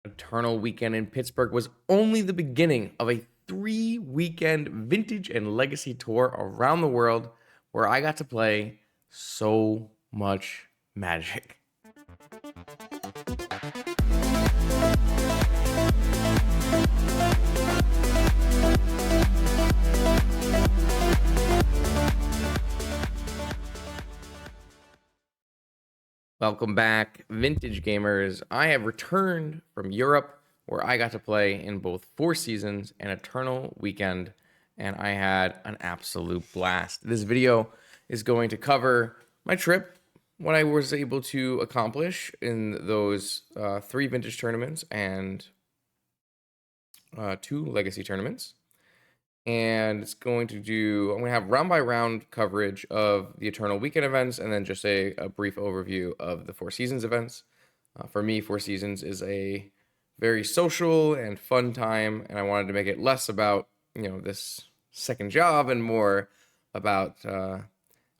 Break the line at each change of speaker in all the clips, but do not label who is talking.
Eternal Weekend in Pittsburgh was only the beginning of a 3-weekend vintage and legacy tour around the world where I got to play so much Magic. Welcome back, vintage gamers. I have returned from Europe where I got to play in both Four Seasons and Eternal Weekend, and I had an absolute blast. This video is going to cover my trip, what I was able to accomplish in those 3 vintage tournaments and 2 legacy tournaments. And it's going to I'm going to have round by round coverage of the Eternal Weekend events and then just a brief overview of the Four Seasons events. For me, Four Seasons is a very social and fun time, and I wanted to make it less about, this second job and more about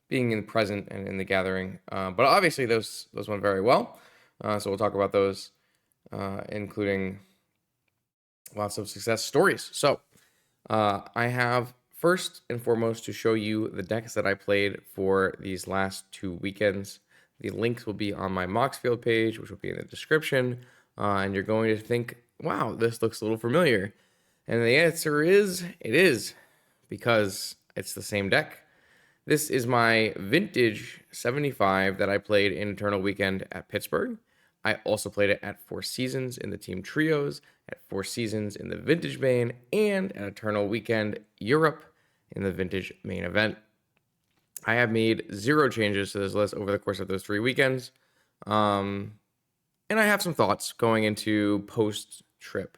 being in the present and in the gathering. But obviously those went very well. So we'll talk about those, including lots of success stories. So I have first and foremost to show you the decks that I played for these last 2 weekends. The links will be on my Moxfield page, which will be in the description. And you're going to think, wow, this looks a little familiar. And the answer is, it is, because it's the same deck. This is my vintage 75 that I played in Eternal Weekend at Pittsburgh. I also played it at Four Seasons in the team trios, at Four Seasons in the vintage main, and at Eternal Weekend Europe in the vintage main event. I have made 0 changes to this list over the course of those 3 weekends. And I have some thoughts going into post-trip.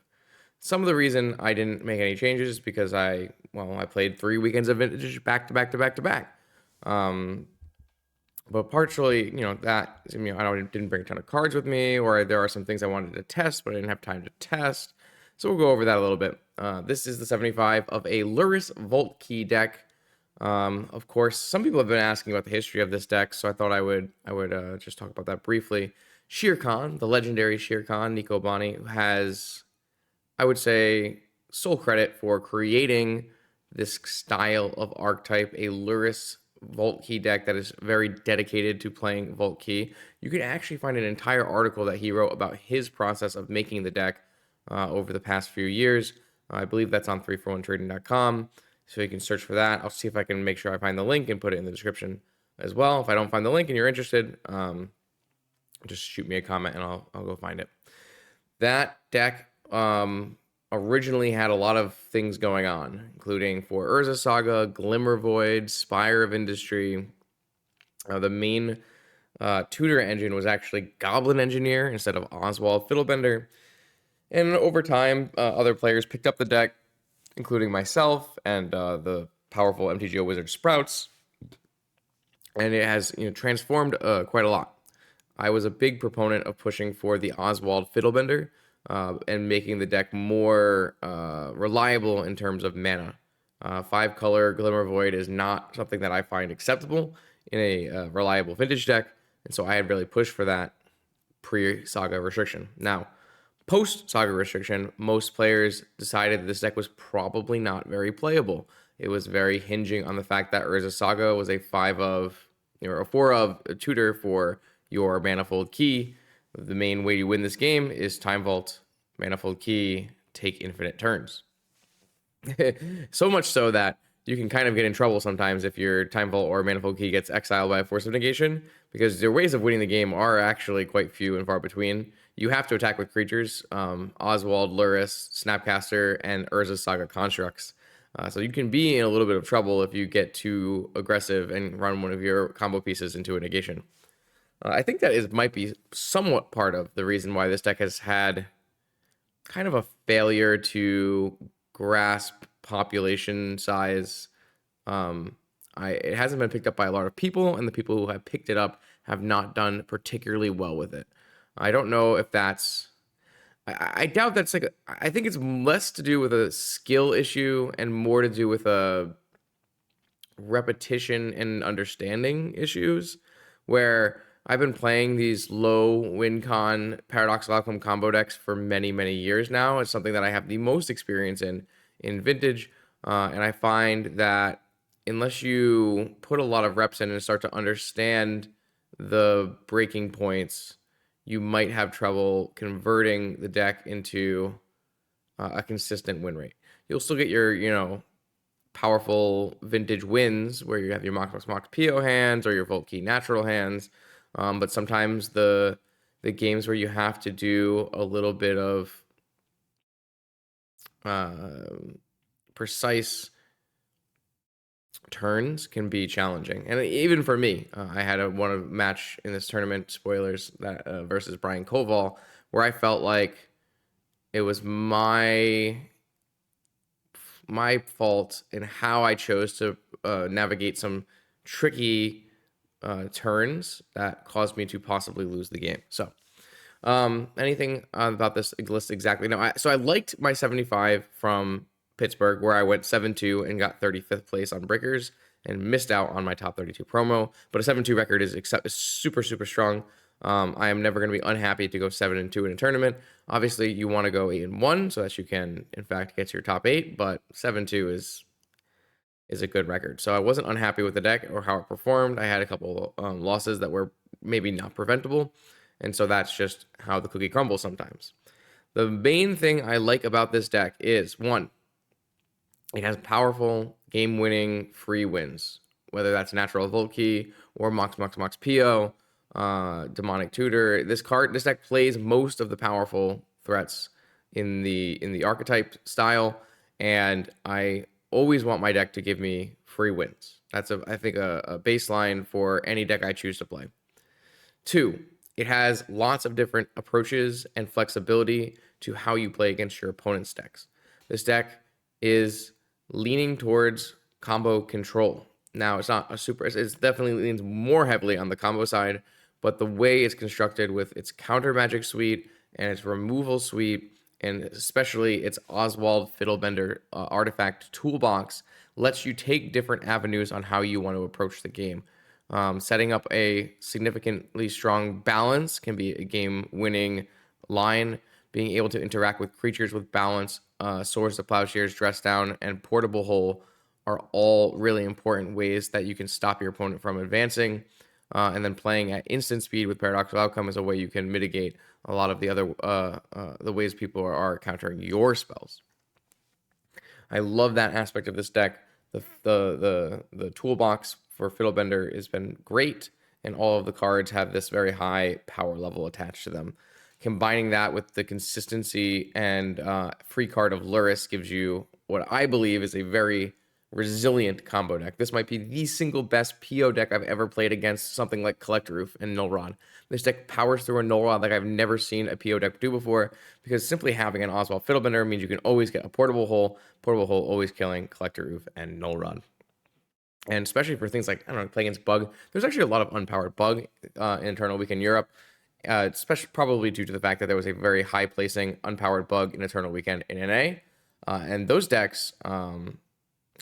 Some of the reason I didn't make any changes is because I played 3 weekends of vintage back to back to back to back. But partially, I didn't bring a ton of cards with me, or there are some things I wanted to test, but I didn't have time to test. So we'll go over that a little bit. This is the 75 of a Luris Vault Key deck. Of course, some people have been asking about the history of this deck, so I thought I would just talk about that briefly. Shere Khan, the legendary Shere Khan, Nico Bani, who has, I would say, sole credit for creating this style of archetype, a Luris Vault Key deck that is very dedicated to playing Vault Key. You can actually find an entire article that he wrote about his process of making the deck over the past few years. I believe that's on 341trading.com, so you can search for that. I'll see if I can make sure I find the link and put it in the description as well. If I don't find the link and you're interested, just shoot me a comment and I'll go find it. That deck originally had a lot of things going on, including for Urza Saga, Glimmer Void, Spire of Industry. The main tutor engine was actually Goblin Engineer instead of Oswald Fiddlebender. And over time, other players picked up the deck, including myself and the powerful MTGO Wizard Sprouts. And it has transformed quite a lot. I was a big proponent of pushing for the Oswald Fiddlebender, and making the deck more reliable in terms of mana. 5-color Glimmer Void is not something that I find acceptable in a reliable vintage deck, and so I had really pushed for that pre-Saga restriction. Now, post-Saga restriction, most players decided that this deck was probably not very playable. It was very hinging on the fact that Urza Saga was a 4 of tutor for your Manifold Key. The main way to win this game is Time Vault, Manifold Key, take infinite turns. So much so that you can kind of get in trouble sometimes if your Time Vault or Manifold Key gets exiled by a Force of Negation, because their ways of winning the game are actually quite few and far between. You have to attack with creatures, Oswald, Luris, Snapcaster, and Urza Saga constructs. So you can be in a little bit of trouble if you get too aggressive and run one of your combo pieces into a negation. I think that might be somewhat part of the reason why this deck has had kind of a failure to grasp population size. It hasn't been picked up by a lot of people, and the people who have picked it up have not done particularly well with it. I don't know if that's... I doubt that's I think it's less to do with a skill issue and more to do with a repetition and understanding issues, where I've been playing these low win con paradoxical outcome combo decks for many, many years now. It's something that I have the most experience in Vintage, and I find that unless you put a lot of reps in and start to understand the breaking points, you might have trouble converting the deck into a consistent win rate. You'll still get your, powerful Vintage wins where you have your Mox PO hands or your Volt Key natural hands. But sometimes the games where you have to do a little bit of precise turns can be challenging, and even for me, I had a match in this tournament. Spoilers that versus Brian Koval, where I felt like it was my fault in how I chose to navigate some tricky turns that caused me to possibly lose the game. So, anything about this list exactly? No, so I liked my 75 from Pittsburgh, where I went 7-2 and got 35th place on Breakers and missed out on my top 32 promo. But a 7-2 record is super, super strong. I am never going to be unhappy to go 7-2 in a tournament. Obviously, you want to go 8-1 so that you can, in fact, get to your top 8. But 7-2 is a good record. So I wasn't unhappy with the deck or how it performed. I had a couple losses that were maybe not preventable, and so that's just how the cookie crumbles sometimes. The main thing I like about this deck is, one, it has powerful game-winning free wins, whether that's Natural Volt Key or Mox PO, Demonic Tutor. This deck plays most of the powerful threats in the archetype style, and I always want my deck to give me free wins. That's I think a baseline for any deck I choose to play. 2, it has lots of different approaches and flexibility to how you play against your opponent's decks. This deck is leaning towards combo control. Now, it's not a super, it's definitely leans more heavily on the combo side, but the way it's constructed with its counter magic suite and its removal suite, and especially its Oswald Fiddlebender artifact toolbox, lets you take different avenues on how you want to approach the game. Setting up a significantly strong balance can be a game-winning line. Being able to interact with creatures with balance, Swords to Plowshares, Dress Down, and Portable Hole are all really important ways that you can stop your opponent from advancing. And then playing at instant speed with Paradoxical Outcome is a way you can mitigate a lot of the other the ways people are countering your spells. I love that aspect of this deck. The toolbox for Fiddlebender has been great, and all of the cards have this very high power level attached to them. Combining that with the consistency and free card of Luris gives you what I believe is a very resilient combo deck. This might be the single best PO deck I've ever played against something like Collector Roof and Null Rod. This deck powers through a Null Rod like I've never seen a PO deck do before, because simply having an Oswald Fiddlebender means you can always get a Portable Hole always killing Collector Roof and Null Rod. And especially for things like, I don't know, playing against Bug, there's actually a lot of unpowered Bug in Eternal Weekend Europe. Especially probably due to the fact that there was a very high placing unpowered Bug in Eternal Weekend in NA, and those decks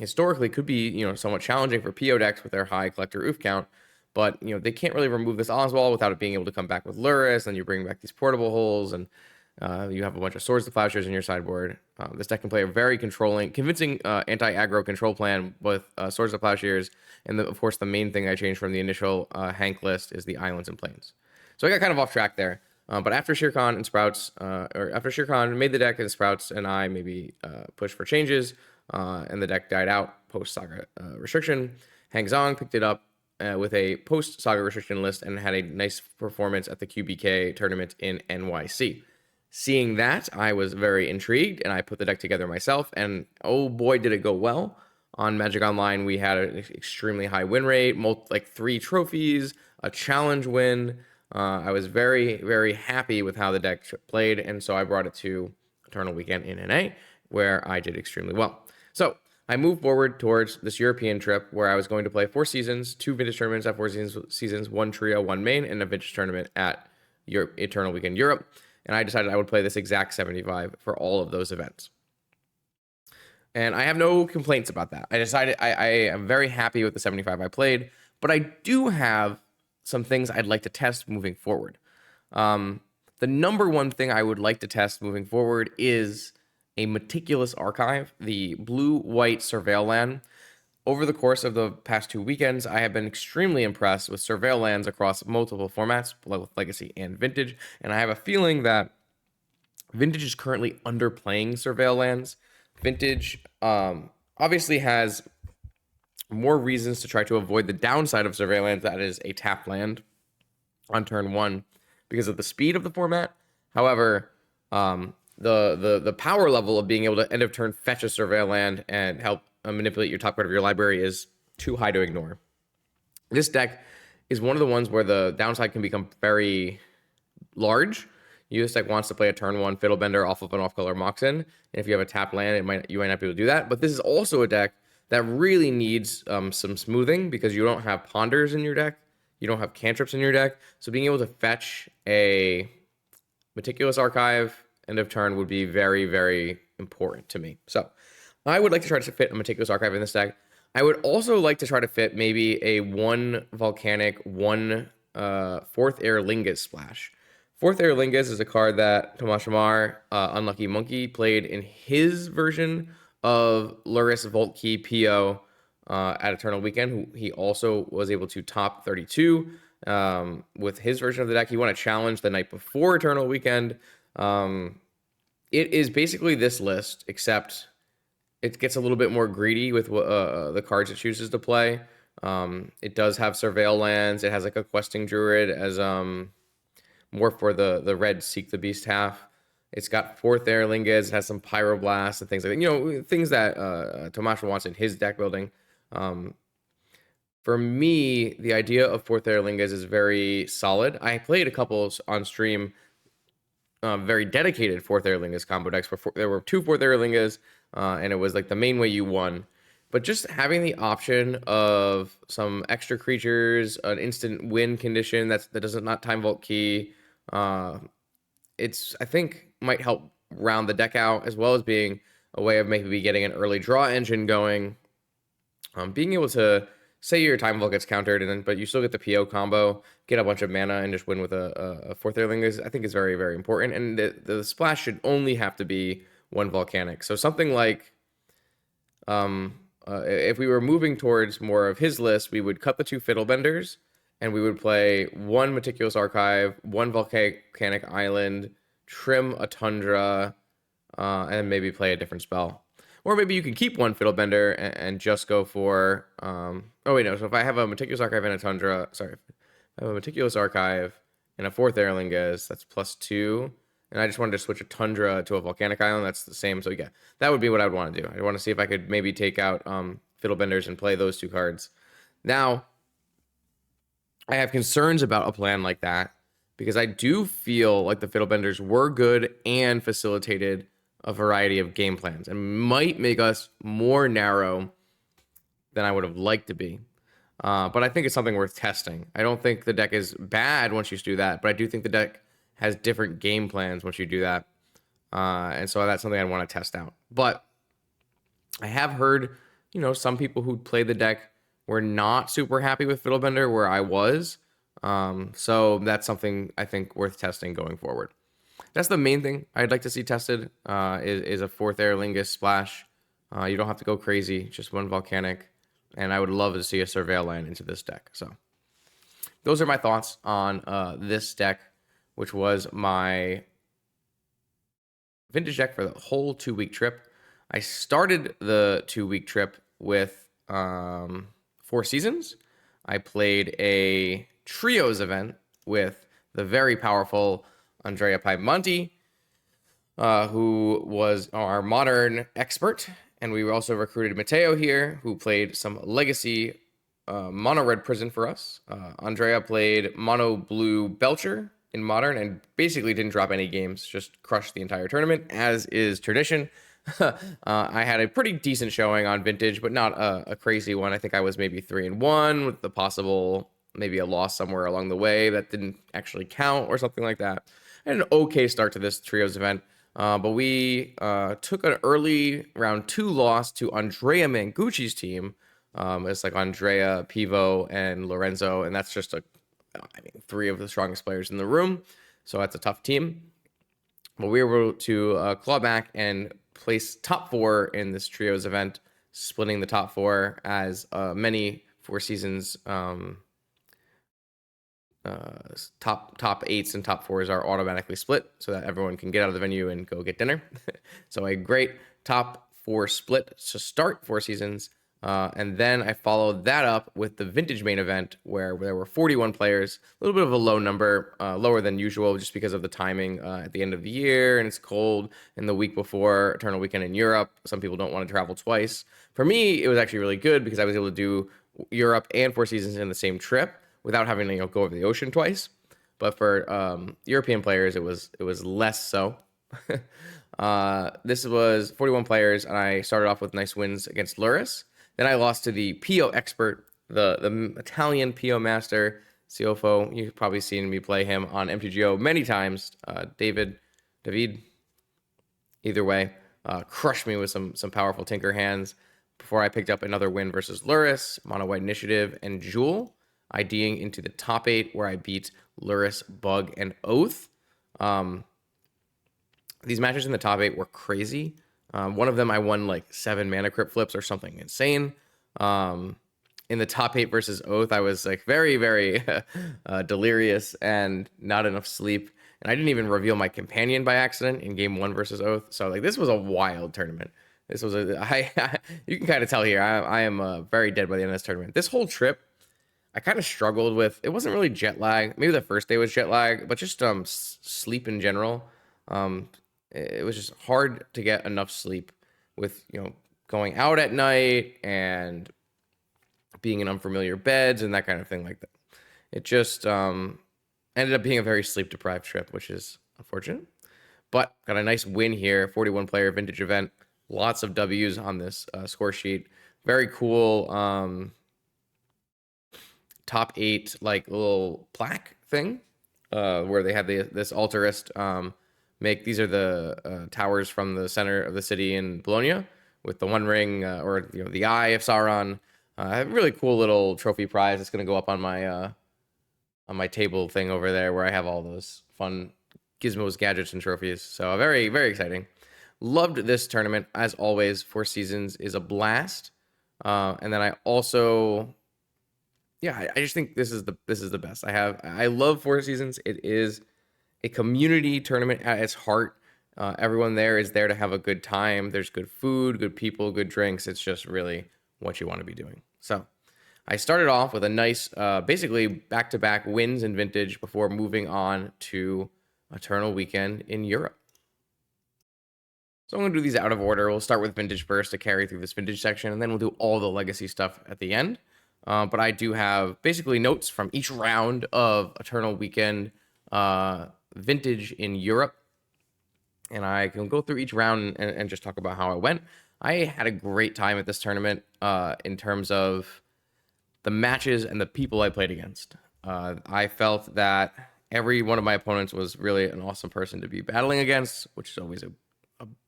historically could be somewhat challenging for PO decks with their high Collector Oof count, but they can't really remove this Oswald without it being able to come back with Luris, and you bring back these Portable Holes, and you have a bunch of Swords to Plowshares in your sideboard. This deck can play a very convincing anti-aggro control plan with Swords to Plowshares, and of course the main thing I changed from the initial Hank list is the Islands and Plains. So I got kind of off track there. But after Shirkan and Sprouts, or after Shirkan made the deck and Sprouts and I maybe pushed for changes, and the deck died out post-Saga restriction, Hang Zong picked it up with a post-Saga restriction list and had a nice performance at the QBK tournament in NYC. Seeing that, I was very intrigued, and I put the deck together myself, and oh boy, did it go well. On Magic Online, we had an extremely high win rate, like 3 trophies, a challenge win. I was very, very happy with how the deck played, and so I brought it to Eternal Weekend in NA, where I did extremely well. So I moved forward towards this European trip where I was going to play 4 seasons, 2 Vintage tournaments at 4 seasons, 1 trio, 1 main, and a Vintage tournament at Eternal Weekend Europe. And I decided I would play this exact 75 for all of those events. And I have no complaints about that. I decided I am very happy with the 75 I played, but I do have some things I'd like to test moving forward. The number one thing I would like to test moving forward is a Meticulous Archive, the blue-white Surveil land. Over the course of the past 2 weekends, I have been extremely impressed with Surveil lands across multiple formats, with Legacy and Vintage, and I have a feeling that Vintage is currently underplaying Surveil lands. Vintage obviously has more reasons to try to avoid the downside of Surveil lands, that is a tap land on turn 1, because of the speed of the format. However, the power level of being able to end of turn fetch a Surveil land and help manipulate your top card of your library is too high to ignore. This deck is one of the ones where the downside can become very large. This deck wants to play a turn 1 Fiddlebender off of an off-color Moxen, and if you have a tap land, you might not be able to do that. But this is also a deck that really needs some smoothing, because you don't have Ponders in your deck, you don't have cantrips in your deck, so being able to fetch a Meticulous Archive end of turn would be very, very important to me. So I would like to try to fit a Meticulous Archive in this deck. I would also like to try to fit maybe a 1 Volcanic, 1 Fourth Air Lingus splash. Fourth Air Lingus is a card that Tomas Shamar, Unlucky Monkey, played in his version of Luris Vault Key PO at Eternal Weekend. He also was able to top 32 with his version of the deck. He won a challenge the night before Eternal Weekend. It is basically this list, except it gets a little bit more greedy with the cards it chooses to play. It does have Surveil lands. It has like a Questing Druid as more for the red Seek the Beast half. It's got Fourth Air Lingus. It has some Pyroblast and things like that. Things that Tomasha wants in his deck building. For me, the idea of Fourth Air Lingus is very solid. I played a couple on stream, very dedicated Fourth Air Lingus combo decks. There were 2 Fourth Air Lingus, and it was like the main way you won. But just having the option of some extra creatures, an instant win condition that does not time Vault Key, I think might help round the deck out, as well as being a way of maybe getting an early draw engine going. Being able to say your Time Vault gets countered, but you still get the PO combo, get a bunch of mana, and just win with a Fourth Air Lingus, I think is very, very important. And the splash should only have to be 1 Volcanic. So something like, if we were moving towards more of his list, we would cut the 2 Fiddlebenders, and we would play 1 Meticulous Archive, 1 Volcanic Island, trim a Tundra, and maybe play a different spell. Or maybe you can keep 1 Fiddlebender and just go for... So if I have a Meticulous Archive and a Tundra... Sorry. If I have a Meticulous Archive and a Fourth Air Lingus, that's +2. And I just wanted to switch a Tundra to a Volcanic Island, that's the same. So yeah, that would be what I would want to do. I want to see if I could maybe take out Fiddlebenders and play those 2 cards. Now, I have concerns about a plan like that, because I do feel like the Fiddlebenders were good and facilitated a variety of game plans and might make us more narrow than I would have liked to be. But I think it's something worth testing. I don't think the deck is bad once you do that, but I do think the deck has different game plans once you do that. And so that's something I want to test out. But I have heard, some people who play the deck were not super happy with Fiddlebender, where I was. So that's something I think worth testing going forward. That's the main thing I'd like to see tested, is a Fourth Air Lingus splash. You don't have to go crazy, just 1 Volcanic. And I would love to see a Surveil land into this deck. So those are my thoughts on this deck, which was my Vintage deck for the whole 2-week trip. I started the 2-week trip with 4 Seasons. I played a Trios event with the very powerful Andrea Piemonte, who was our Modern expert. And we also recruited Mateo here, who played some Legacy Mono Red Prison for us. Andrea played Mono Blue Belcher in Modern and basically didn't drop any games, just crushed the entire tournament, as is tradition. I had a pretty decent showing on Vintage, but not a crazy one. I think I was maybe 3-1 with the possible maybe a loss somewhere along the way that didn't actually count or something like that. I had an okay start to this Trios event, but we took an early round 2 loss to Andrea Mangucci's team. It's like Andrea, Pivo, and Lorenzo, and that's just a I mean, three of the strongest players in the room. So that's a tough team. But we were able to claw back and place top four in this trios event, splitting the top four as many Four Seasons top eights and top fours are automatically split so that everyone can get out of the venue and go get dinner. So a great top four split to start Four Seasons. And then I followed that up with the Vintage main event where there were 41 players, a little bit of a low number, lower than usual just because of the timing at the end of the year and it's cold. And the week before Eternal Weekend in Europe, some people don't want to travel twice. For me, it was actually really good because I was able to do Europe and Four Seasons in the same trip without having to go over the ocean twice. But for European players, it was less so. This was 41 players, and I started off with nice wins against Luris. Then I lost to the PO expert, the Italian PO master, Ciofo. You've probably seen me play him on MTGO many times. David, either way, crushed me with some powerful Tinker hands before I picked up another win versus Luris, Mono White Initiative, and Jewel, IDing into the top 8 where I beat Luris, Bug, and Oath. These matches in the top 8 were crazy. One of them I won like 7 mana crypt flips or something insane. In the top 8 versus Oath, I was like very, very delirious and not enough sleep. And I didn't even reveal my companion by accident in game 1 versus Oath. So like this was a wild tournament. This was you can kind of tell here, I am very dead by the end of this tournament. This whole trip, I kind of struggled with. It wasn't really jet lag. Maybe the first day was jet lag, but just sleep in general. It was just hard to get enough sleep with going out at night and being in unfamiliar beds and that kind of thing like that. It just ended up being a very sleep deprived trip, which is unfortunate. But got a nice win here, 41 player vintage event. Lots of W's on this score sheet. Very cool. Top 8 like little plaque thing where they had this altarist make. These are the towers from the center of the city in Bologna with the One Ring or the Eye of Sauron. A really cool little trophy prize. It's going to go up on my table thing over there where I have all those fun gizmos, gadgets, and trophies. So very, very exciting. Loved this tournament as always. Four Seasons is a blast. And then I also, I just think this is the best. I love Four Seasons. It is a community tournament at its heart. Everyone there is there to have a good time. There's good food, good people, good drinks. It's just really what you want to be doing. So I started off with a nice, basically back-to-back wins in Vintage before moving on to Eternal Weekend in Europe. So I'm going to do these out of order. We'll start with Vintage first to carry through this Vintage section, and then we'll do all the Legacy stuff at the end. But I do have basically notes from each round of Eternal Weekend Vintage in Europe. And I can go through each round and just talk about how it went. I had a great time at this tournament in terms of the matches and the people I played against. I felt that every one of my opponents was really an awesome person to be battling against, which is always a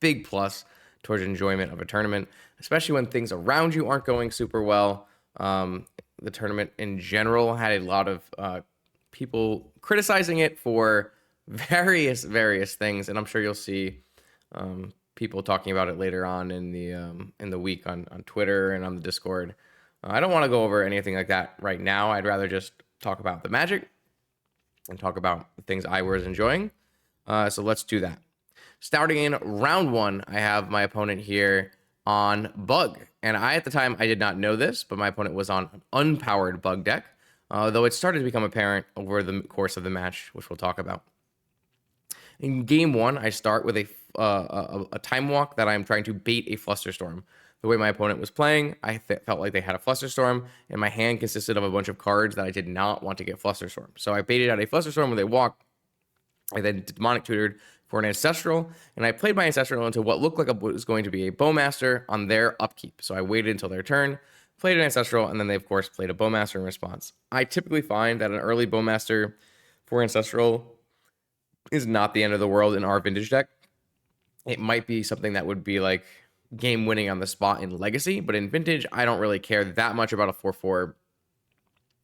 big plus towards enjoyment of a tournament, especially when things around you aren't going super well. The tournament in general had a lot of people criticizing it for various things, and I'm sure you'll see people talking about it later on in the week on Twitter and on the Discord. I don't want to go over anything like that right now. I'd rather just talk about the Magic and talk about the things I was enjoying. So let's do that. Starting in round 1, I have my opponent here on Bug. And at the time, I did not know this, but my opponent was on an unpowered Bug deck, though it started to become apparent over the course of the match, which we'll talk about. In game 1, I start with a Time Walk that I'm trying to bait a Flusterstorm. The way my opponent was playing, I felt like they had a Flusterstorm, and my hand consisted of a bunch of cards that I did not want to get Flusterstorm. So I baited out a Flusterstorm with a Walk. I then Demonic Tutored for an Ancestral, and I played my Ancestral into what looked like it was going to be a Bowmaster on their upkeep. So I waited until their turn, played an Ancestral, and then they, of course, played a Bowmaster in response. I typically find that an early Bowmaster for Ancestral is not the end of the world in our Vintage deck. It might be something that would be like game winning on the spot in Legacy, but in Vintage, I don't really care that much about a 4/4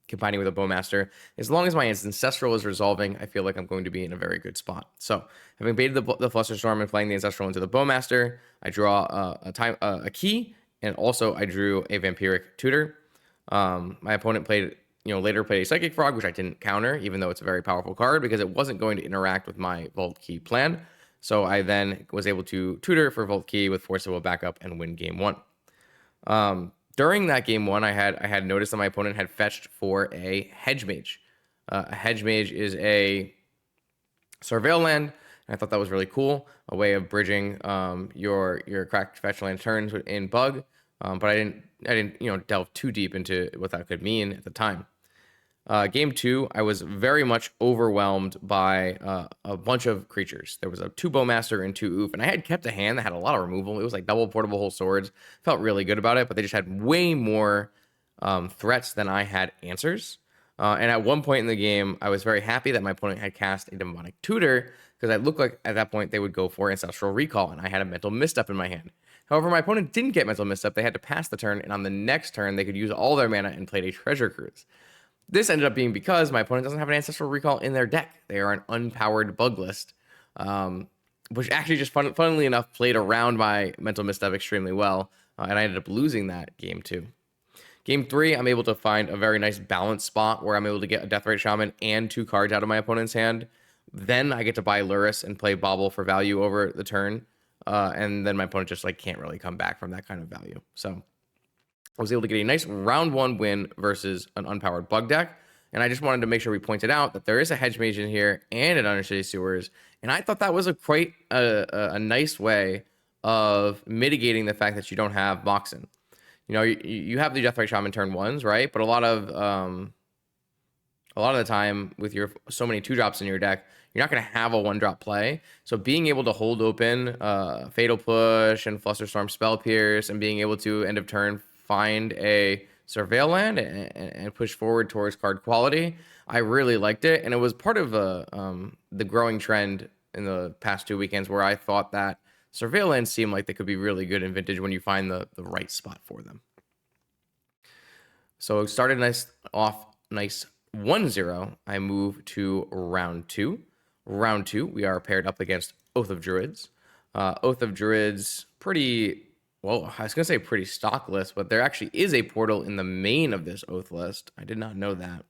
combining with a Bowmaster. As long as my Ancestral is resolving, I feel like I'm going to be in a very good spot. So, having baited the Flusterstorm and playing the Ancestral into the Bowmaster, I draw a key, and also I drew a Vampiric Tutor. My opponent later played a Psychic Frog, which I didn't counter, even though it's a very powerful card, because it wasn't going to interact with my Vault Key plan. So I then was able to tutor for Vault Key with Force of Will backup and win game 1. During that game 1, I had noticed that my opponent had fetched for a Hedge Mage. A Hedge Mage is a Surveil land, and I thought that was really cool, a way of bridging your cracked fetch land turns in Bug. But I didn't delve too deep into what that could mean at the time. Game 2, I was very much overwhelmed by a bunch of creatures. There was a 2 Bowmaster and 2 Oof, and I had kept a hand that had a lot of removal. It was like double Portable Whole Swords. Felt really good about it, but they just had way more threats than I had answers. And at one point in the game, I was very happy that my opponent had cast a Demonic Tutor, because it looked like at that point they would go for Ancestral Recall, and I had a Mental Misstep in my hand. However, my opponent didn't get Mental Misstep. They had to pass the turn, and on the next turn, they could use all their mana and played a Treasure Cruise. This ended up being because my opponent doesn't have an Ancestral Recall in their deck. They are an unpowered bug list, which actually just funnily enough played around my Mental Misstep extremely well, and I ended up losing that game 2. Game 3, I'm able to find a very nice balance spot where I'm able to get a Deathrite Shaman and 2 cards out of my opponent's hand. Then I get to buy Lurrus and play Bauble for value over the turn, and then my opponent just can't really come back from that kind of value. So I was able to get a nice round 1 win versus an unpowered bug deck. And I just wanted to make sure we pointed out that there is a Hedge Mage in here and an Undercity Sewers. And I thought that was quite a nice way of mitigating the fact that you don't have Moxen. You have the Deathrite Shaman turn 1s, right? But a lot of the time with your so many 2-drops in your deck, you're not going to have a 1-drop play. So being able to hold open Fatal Push and Flusterstorm Spell Pierce, and being able to end of turn find a Surveil land and push forward towards card quality, I really liked it. And it was part of the growing trend in the past 2 weekends where I thought that Surveil lands seem like they could be really good in Vintage when you find the right spot for them. So it started nice 1-0. I move to round 2. Round 2, we are paired up against Oath of Druids. Oath of Druids, pretty stock list, but there actually is a portal in the main of this Oath list. I did not know that.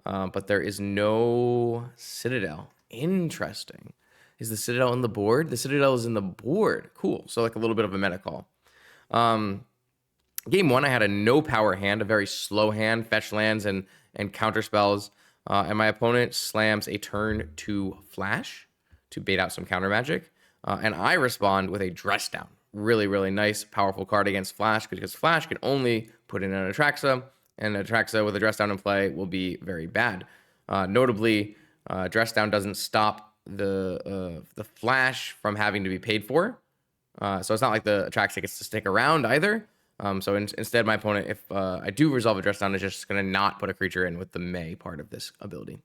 But there is no Citadel. Interesting. Is the Citadel on the board? The Citadel is in the board. Cool. So a little bit of a meta call. Game 1, I had a no power hand, a very slow hand, fetch lands and counter spells. And my opponent slams a turn 2 flash to bait out some counter magic. And I respond with a Dress Down. Really, really nice, powerful card against Flash, because Flash can only put in an Atraxa, and Atraxa with a Dress Down in play will be very bad. Notably, Dress Down doesn't stop the Flash from having to be paid for. So it's not like the Atraxa gets to stick around either. So instead, my opponent, if I do resolve a Dress Down, is just going to not put a creature in with the May part of this ability.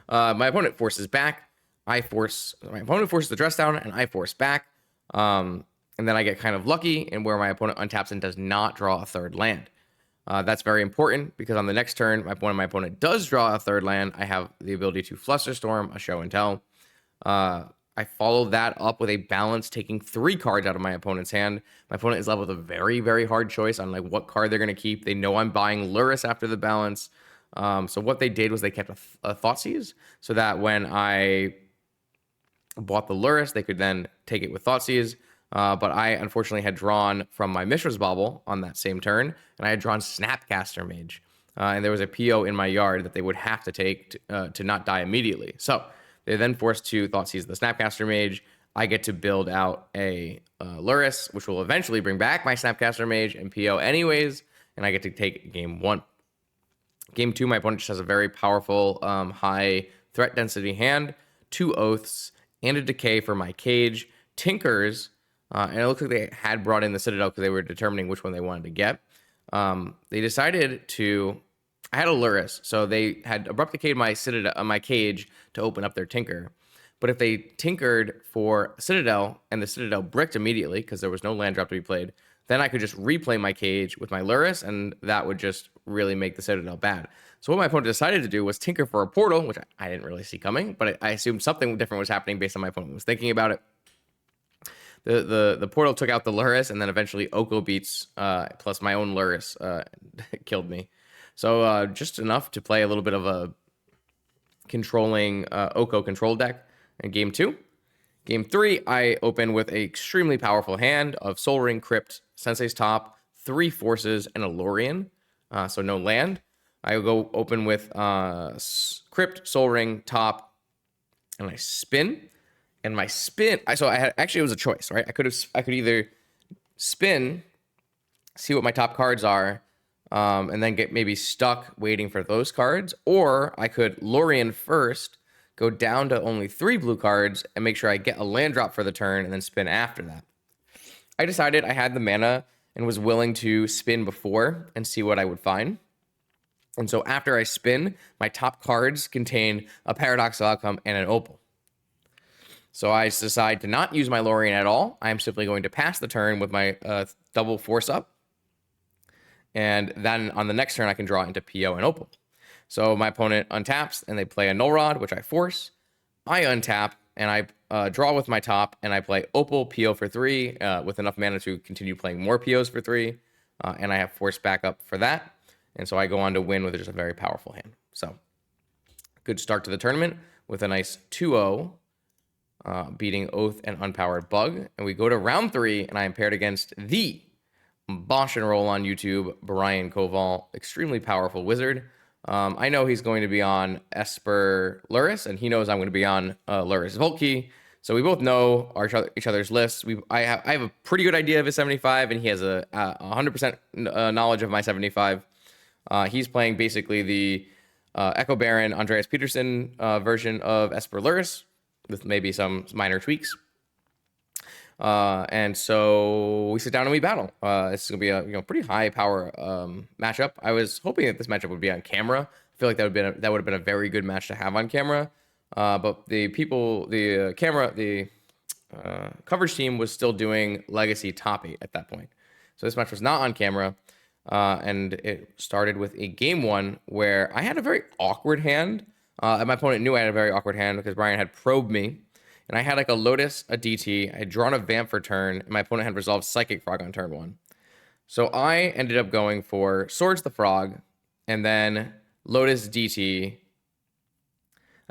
My opponent forces back. My opponent forces the Dress Down, and I force back. And then I get kind of lucky in where my opponent untaps and does not draw a 3rd land. That's very important, because on the next turn, when my opponent does draw a 3rd land, I have the ability to Flusterstorm, a Show and Tell. I follow that up with a Balance, taking 3 cards out of my opponent's hand. My opponent is left with a very, very hard choice on what card they're going to keep. They know I'm buying Lurrus after the Balance. So what they did was they kept a Thoughtseize, so that when I bought the Lurrus, they could then take it with Thoughtseize. But I unfortunately had drawn from my Mishra's Bauble on that same turn, and I had drawn Snapcaster Mage. And there was a PO in my yard that they would have to take to not die immediately. So they're then forced to Thoughtseize the Snapcaster Mage. I get to build out a Lurrus, which will eventually bring back my Snapcaster Mage and PO anyways, and I get to take game 1. Game 2, my opponent just has a very powerful, high threat density hand, 2 Oaths, and a Decay for my Cage, Tinkers, and it looks like they had brought in the Citadel because they were determining which one they wanted to get. They decided to... I had a Lurrus, so they had Abrupt Decayed my Citadel, my Cage to open up their Tinker. But if they tinkered for Citadel, and the Citadel bricked immediately, because there was no land drop to be played, then I could just replay my Cage with my Lurrus, and that would just really make the Citadel bad. So what my opponent decided to do was tinker for a portal, which I didn't really see coming, but I assumed something different was happening based on my opponent was thinking about it. The portal took out the Lurrus, and then eventually Oko Beats plus my own Lurrus killed me. So just enough to play a little bit of a controlling Oko control deck in game 2. Game 3, I open with an extremely powerful hand of Sol Ring, Crypt, Sensei's Top, 3 Forces, and a Lorien. So no land. I go open with Crypt, Sol Ring, Top, and I spin. And my spin, actually it was a choice, right? I could either spin, see what my top cards are, and then get maybe stuck waiting for those cards, or I could Lorien first, go down to only 3 blue cards, and make sure I get a land drop for the turn, and then spin after that. I decided I had the mana and was willing to spin before and see what I would find. And so after I spin, my top cards contain a Paradoxical Outcome and an Opal. So I decide to not use my Lorien at all. I'm simply going to pass the turn with my double Force Up. And then on the next turn, I can draw into PO and Opal. So my opponent untaps, and they play a Null Rod, which I force. I untap, and I draw with my top, and I play Opal, PO for 3, with enough mana to continue playing more POs for 3. And I have Force backup for that. And so I go on to win with just a very powerful hand. So good start to the tournament with a nice 2-0, beating Oath and Unpowered Bug. And we go to round 3, and I am paired against the Bosh and Roll on YouTube, Brian Koval, extremely powerful wizard. I know he's going to be on Esper Lurrus, and he knows I'm going to be on Lurrus Volkey. So we both know each other's lists. I have a pretty good idea of his 75, and he has a 100% knowledge of my 75. He's playing basically the Echo Baron Andreas Peterson version of Esper Lurrus with maybe some minor tweaks. And so we sit down and we battle. It's gonna be a pretty high power matchup. I was hoping that this matchup would be on camera. I feel like that would have been a very good match to have on camera. But the coverage team was still doing Legacy Top 8 at that point. So this match was not on camera. And it started with a game 1 where I had a very awkward hand. And my opponent knew I had a very awkward hand because Brian had probed me. And I had like a Lotus, a DT. I had drawn a Vamp for turn, and my opponent had resolved Psychic Frog on turn 1. So I ended up going for Swords the Frog, and then Lotus DT.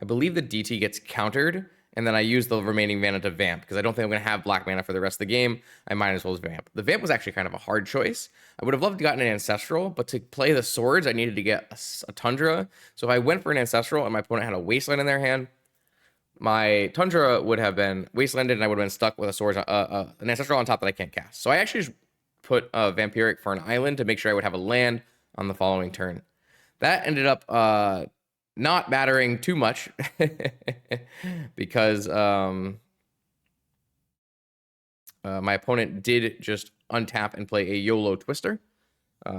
I believe the DT gets countered, and then I use the remaining mana to Vamp, because I don't think I'm going to have black mana for the rest of the game. I might as well as Vamp. The Vamp was actually kind of a hard choice. I would have loved to gotten an Ancestral, but to play the Swords, I needed to get a Tundra. So if I went for an Ancestral and my opponent had a Wasteland in their hand, my Tundra would have been wastelanded, and I would have been stuck with a Swords, an Ancestral on top that I can't cast. So I actually just put a Vampiric for an island to make sure I would have a land on the following turn. That ended up not mattering too much because my opponent did just untap and play a YOLO Twister.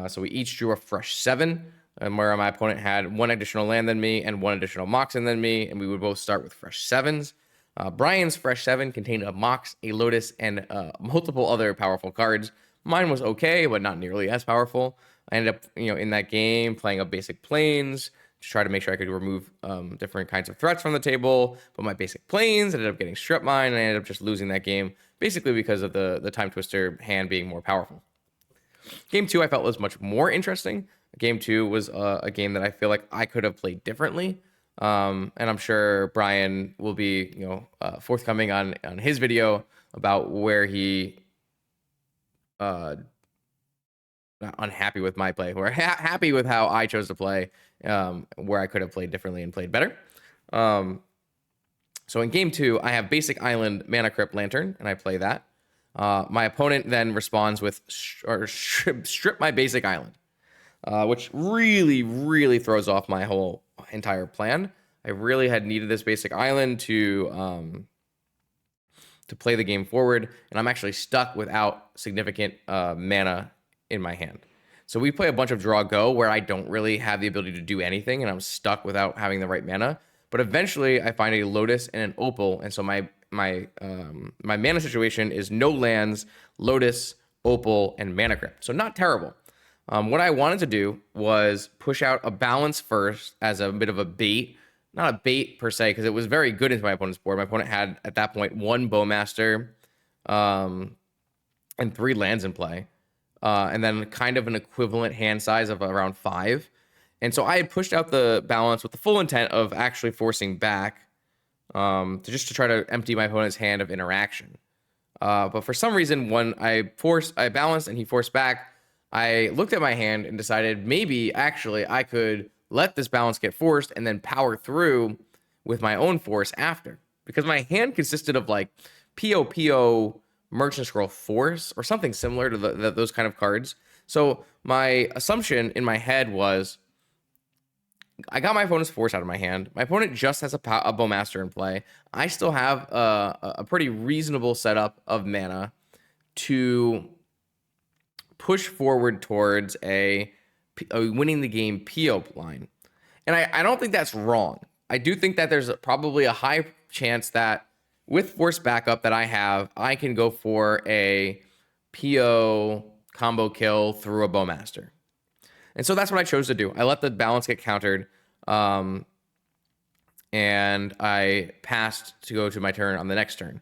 So we each drew a fresh 7. Where my opponent had 1 additional land than me and 1 additional Moxen than me, and we would both start with fresh 7s. Brian's fresh 7 contained a Mox, a Lotus, and multiple other powerful cards. Mine was okay, but not nearly as powerful. I ended up, in that game playing a basic Plains to try to make sure I could remove different kinds of threats from the table. But my basic Plains ended up getting strip mine, and I ended up just losing that game, basically because of the Time Twister hand being more powerful. Game 2 I felt was much more interesting. Game 2 was a game that I feel like I could have played differently. And I'm sure Brian will be, forthcoming on his video about where he not unhappy with my play, or happy with how I chose to play, where I could have played differently and played better. So in game 2, I have basic island, Mana Crypt, Lantern, and I play that. My opponent then responds with strip my basic island. Which really, really throws off my whole entire plan. I really had needed this basic island to play the game forward, and I'm actually stuck without significant mana in my hand. So we play a bunch of draw go where I don't really have the ability to do anything, and I'm stuck without having the right mana. But eventually, I find a Lotus and an Opal, and so my mana situation is no lands, Lotus, Opal, and Mana Crypt. So not terrible. What I wanted to do was push out a balance first as a bit of a bait. Not a bait per se, because it was very good into my opponent's board. My opponent had, at that point, 1 Bowmaster and 3 lands in play. And then kind of an equivalent hand size of around 5. And so I had pushed out the balance with the full intent of actually forcing back to try to empty my opponent's hand of interaction. But for some reason, when I balanced and he forced back, I looked at my hand and decided maybe actually I could let this balance get forced and then power through with my own force after. Because my hand consisted of like POPO Merchant Scroll Force or something similar to those kind of cards. So my assumption in my head was I got my opponent's force out of my hand. My opponent just has a Bowmaster in play. I still have a pretty reasonable setup of mana to push forward towards a winning the game PO line. And I don't think that's wrong. I do think that there's probably a high chance that with force backup that I have, I can go for a PO combo kill through a Bowmaster. And so that's what I chose to do. I let the balance get countered, and I passed to go to my turn on the next turn.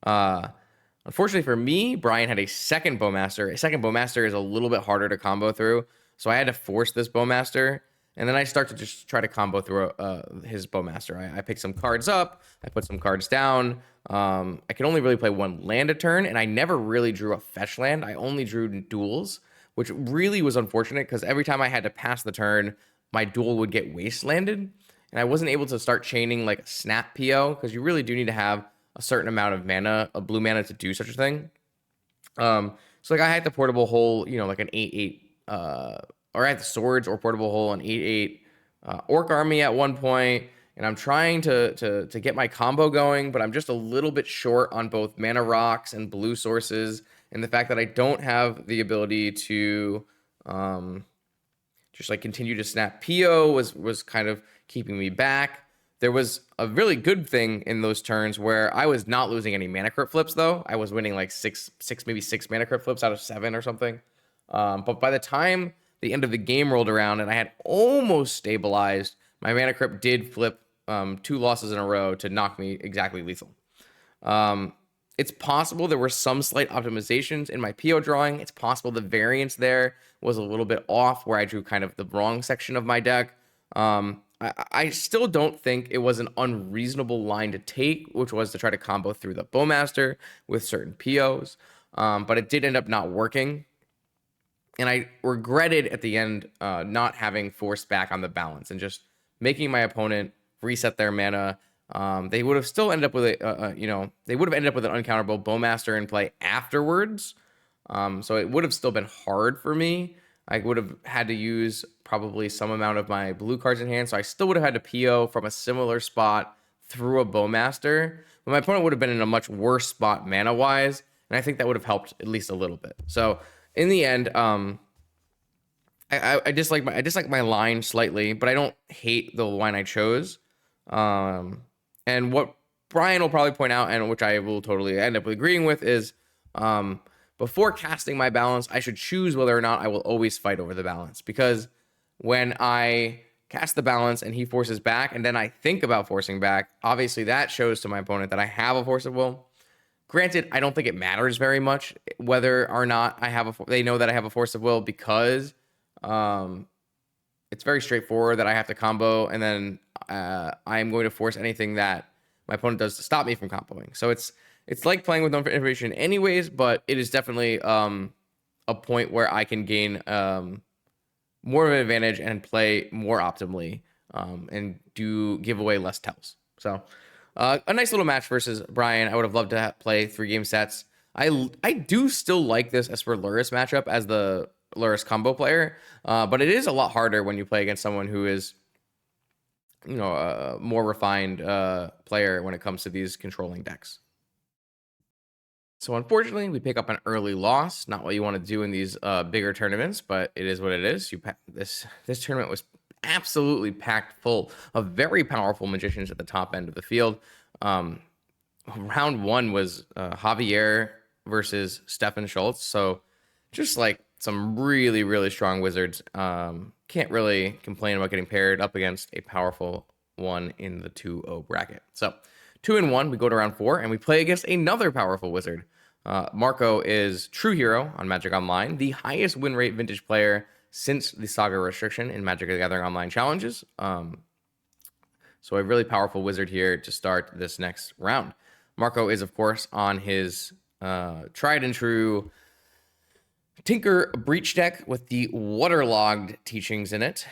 Unfortunately for me, Brian had a second Bowmaster. A second Bowmaster is a little bit harder to combo through, so I had to force this Bowmaster, and then I start to just try to combo through his Bowmaster. I picked some cards up, I put some cards down. I could only really play 1 land a turn, and I never really drew a fetch land. I only drew duels, which really was unfortunate because every time I had to pass the turn, my duel would get wastelanded, and I wasn't able to start chaining like a snap PO because you really do need to have a certain amount of mana, a blue mana, to do such a thing. So like I had the portable hole, like an 8/8, or I had the swords or portable hole, an 8/8 orc army at one point, and I'm trying to get my combo going, but I'm just a little bit short on both mana rocks and blue sources, and the fact that I don't have the ability to just like continue to snap PO was kind of keeping me back. There was a really good thing in those turns where I was not losing any mana crypt flips, though. I was winning like maybe six mana crypt flips out of 7 or something. But by the time the end of the game rolled around and I had almost stabilized, my mana crypt did flip 2 losses in a row to knock me exactly lethal. It's possible there were some slight optimizations in my PO drawing. It's possible the variance there was a little bit off where I drew kind of the wrong section of my deck. I still don't think it was an unreasonable line to take, which was to try to combo through the Bowmaster with certain POs. But it did end up not working. And I regretted at the end not having forced back on the balance and just making my opponent reset their mana. They would have still ended up with they would have ended up with an uncounterable Bowmaster in play afterwards. So it would have still been hard for me. I would have had to use probably some amount of my blue cards in hand. So I still would have had to PO from a similar spot through a Bowmaster. But my opponent would have been in a much worse spot mana-wise. And I think that would have helped at least a little bit. So in the end, I dislike my line slightly, but I don't hate the line I chose. And what Brian will probably point out, and which I will totally end up agreeing with, is before casting my balance, I should choose whether or not I will always fight over the balance. Because when I cast the balance and he forces back, and then I think about forcing back, obviously that shows to my opponent that I have a force of will. Granted, I don't think it matters very much whether or not I have they know that I have a force of will, because it's very straightforward that I have to combo, and then I'm going to force anything that my opponent does to stop me from comboing. So it's like playing with no information anyways, but it is definitely a point where I can gain more of an advantage and play more optimally and give away less tells. So a nice little match versus Brian. I would have loved to play 3-game sets. I do still like this Esper Luris matchup as the Luris combo player, but it is a lot harder when you play against someone who is a more refined player when it comes to these controlling decks. So unfortunately, we pick up an early loss. Not what you want to do in these bigger tournaments, but it is what it is. This tournament was absolutely packed full of very powerful magicians at the top end of the field. Round 1 was Javier versus Stefan Schultz. So just like some really, really strong wizards. Can't really complain about getting paired up against a powerful one in the 2-0 bracket. So 2-1, we go to round 4, and we play against another powerful wizard. Marco is true hero on Magic Online, the highest win rate vintage player since the Saga restriction in Magic the Gathering Online challenges. So a really powerful wizard here to start this next round. Marco is, of course, on his tried and true Tinker Breach deck with the waterlogged teachings in it.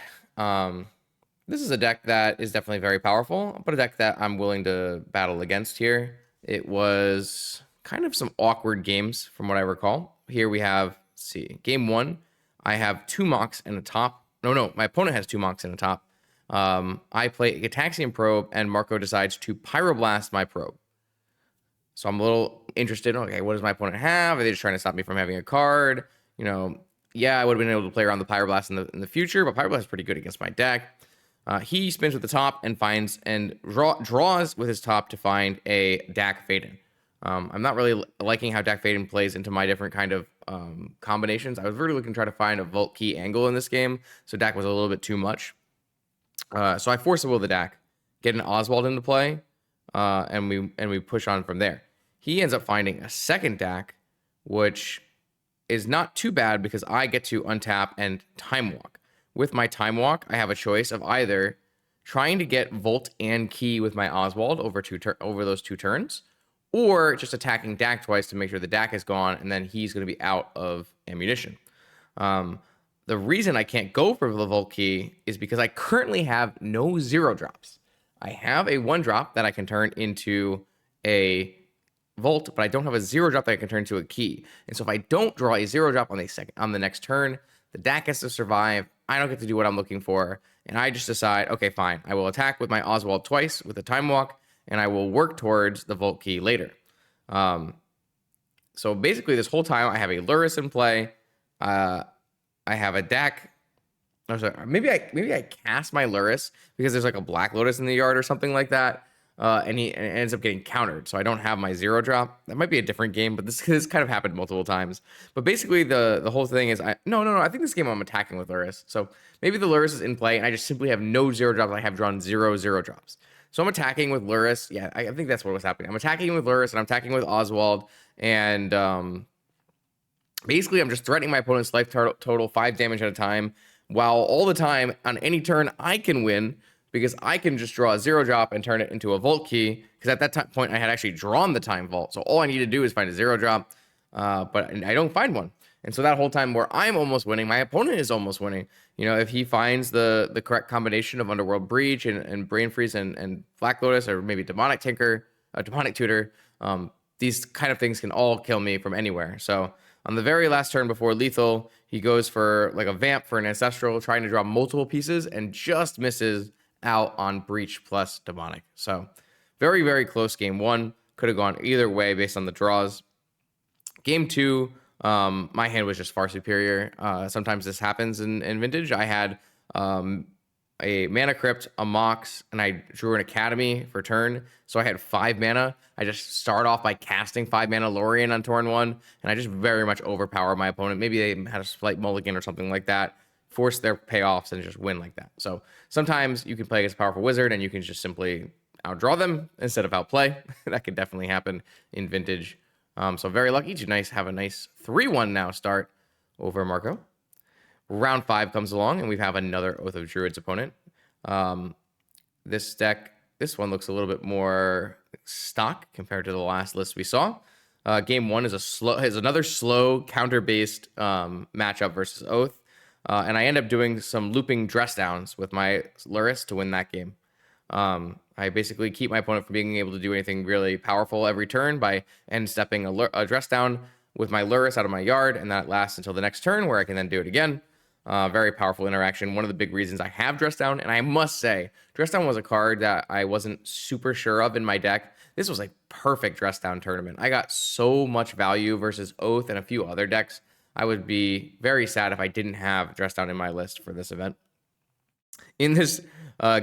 This is a deck that is definitely very powerful, but a deck that I'm willing to battle against here. It was kind of some awkward games from what I recall. Here we have, let's see, game 1. I have 2 Mox and a top. No, my opponent has 2 Mox and a top. I play a Gataxian Probe, and Marco decides to Pyroblast my Probe. So I'm a little interested. Okay, what does my opponent have? Are they just trying to stop me from having a card? Yeah, I would have been able to play around the Pyroblast in the future, but Pyroblast is pretty good against my deck. He spins with the top and finds and draws with his top to find a Dak Faden. I'm not really liking how Dak Faden plays into my different kind of combinations. I was really looking to try to find a Vault Key angle in this game, so Dak was a little bit too much. So I force will the Dak, get an Oswald into play, and we push on from there. He ends up finding a second Dak, which is not too bad because I get to untap and Time Walk. With my Time Walk, I have a choice of either trying to get Volt and Key with my Oswald over those 2 turns, or just attacking Dak twice to make sure the Dak is gone, and then he's going to be out of ammunition. The reason I can't go for the Volt Key is because I currently have no 0 drops. I have a 1 drop that I can turn into a Volt, but I don't have a 0 drop that I can turn into a Key. And so if I don't draw a 0 drop on the next turn, the Dak has to survive. I don't get to do what I'm looking for, and I just decide, okay, fine. I will attack with my Oswald twice with a Time Walk, and I will work towards the Volt Key later. So basically, this whole time, I have a Lurrus in play. I have a Dak. Oh, sorry. Maybe I cast my Lurrus because there's like a Black Lotus in the yard or something like that. And it ends up getting countered, so I don't have my 0 drop. That might be a different game, but this kind of happened multiple times. But basically, the whole thing is, no. I think this game I'm attacking with Lurrus. So maybe the Lurrus is in play, and I just simply have no 0 drops. I have drawn 0 drops. So I'm attacking with Lurrus. Yeah, I think that's what was happening. I'm attacking with Lurrus, and I'm attacking with Oswald, and basically I'm just threatening my opponent's life total 5 damage at a time, while all the time on any turn I can win, because I can just draw a 0 drop and turn it into a Vault Key, because at that point I had actually drawn the Time Vault. So all I need to do is find a 0 drop, but I don't find one. And so that whole time where I'm almost winning, my opponent is almost winning. If he finds the correct combination of Underworld Breach and Brain Freeze and Black Lotus, or maybe Demonic Tinker, Demonic Tutor, these kind of things can all kill me from anywhere. So on the very last turn before lethal, he goes for like a Vamp for an Ancestral, trying to draw multiple pieces, and just misses out on Breach plus Demonic. So very, very close game 1. Could have gone either way based on the draws. Game 2, my hand was just far superior. Sometimes this happens in Vintage. I had a Mana Crypt, a Mox, and I drew an Academy for turn. So I had 5 mana. I just start off by casting 5 mana Lorien on turn 1, and I just very much overpower my opponent. Maybe they had a slight mulligan or something like that. Force their payoffs and just win like that. So sometimes you can play against a powerful wizard and you can just simply outdraw them instead of outplay. That could definitely happen in Vintage. So very lucky to have a nice 3-1 now start over Marco. Round 5 comes along, and we have another Oath of Druids opponent. This one looks a little bit more stock compared to the last list we saw. Game 1 is another slow counter-based matchup versus Oath. And I end up doing some looping dress downs with my Lurrus to win that game. I basically keep my opponent from being able to do anything really powerful every turn by end stepping a dress down with my Lurrus out of my yard, and that lasts until the next turn where I can then do it again. Very powerful interaction. One of the big reasons I have dress down, and I must say, dress down was a card that I wasn't super sure of in my deck. This was a perfect dress down tournament. I got so much value versus Oath and a few other decks. I would be very sad if I didn't have dress down in my list for this event. In this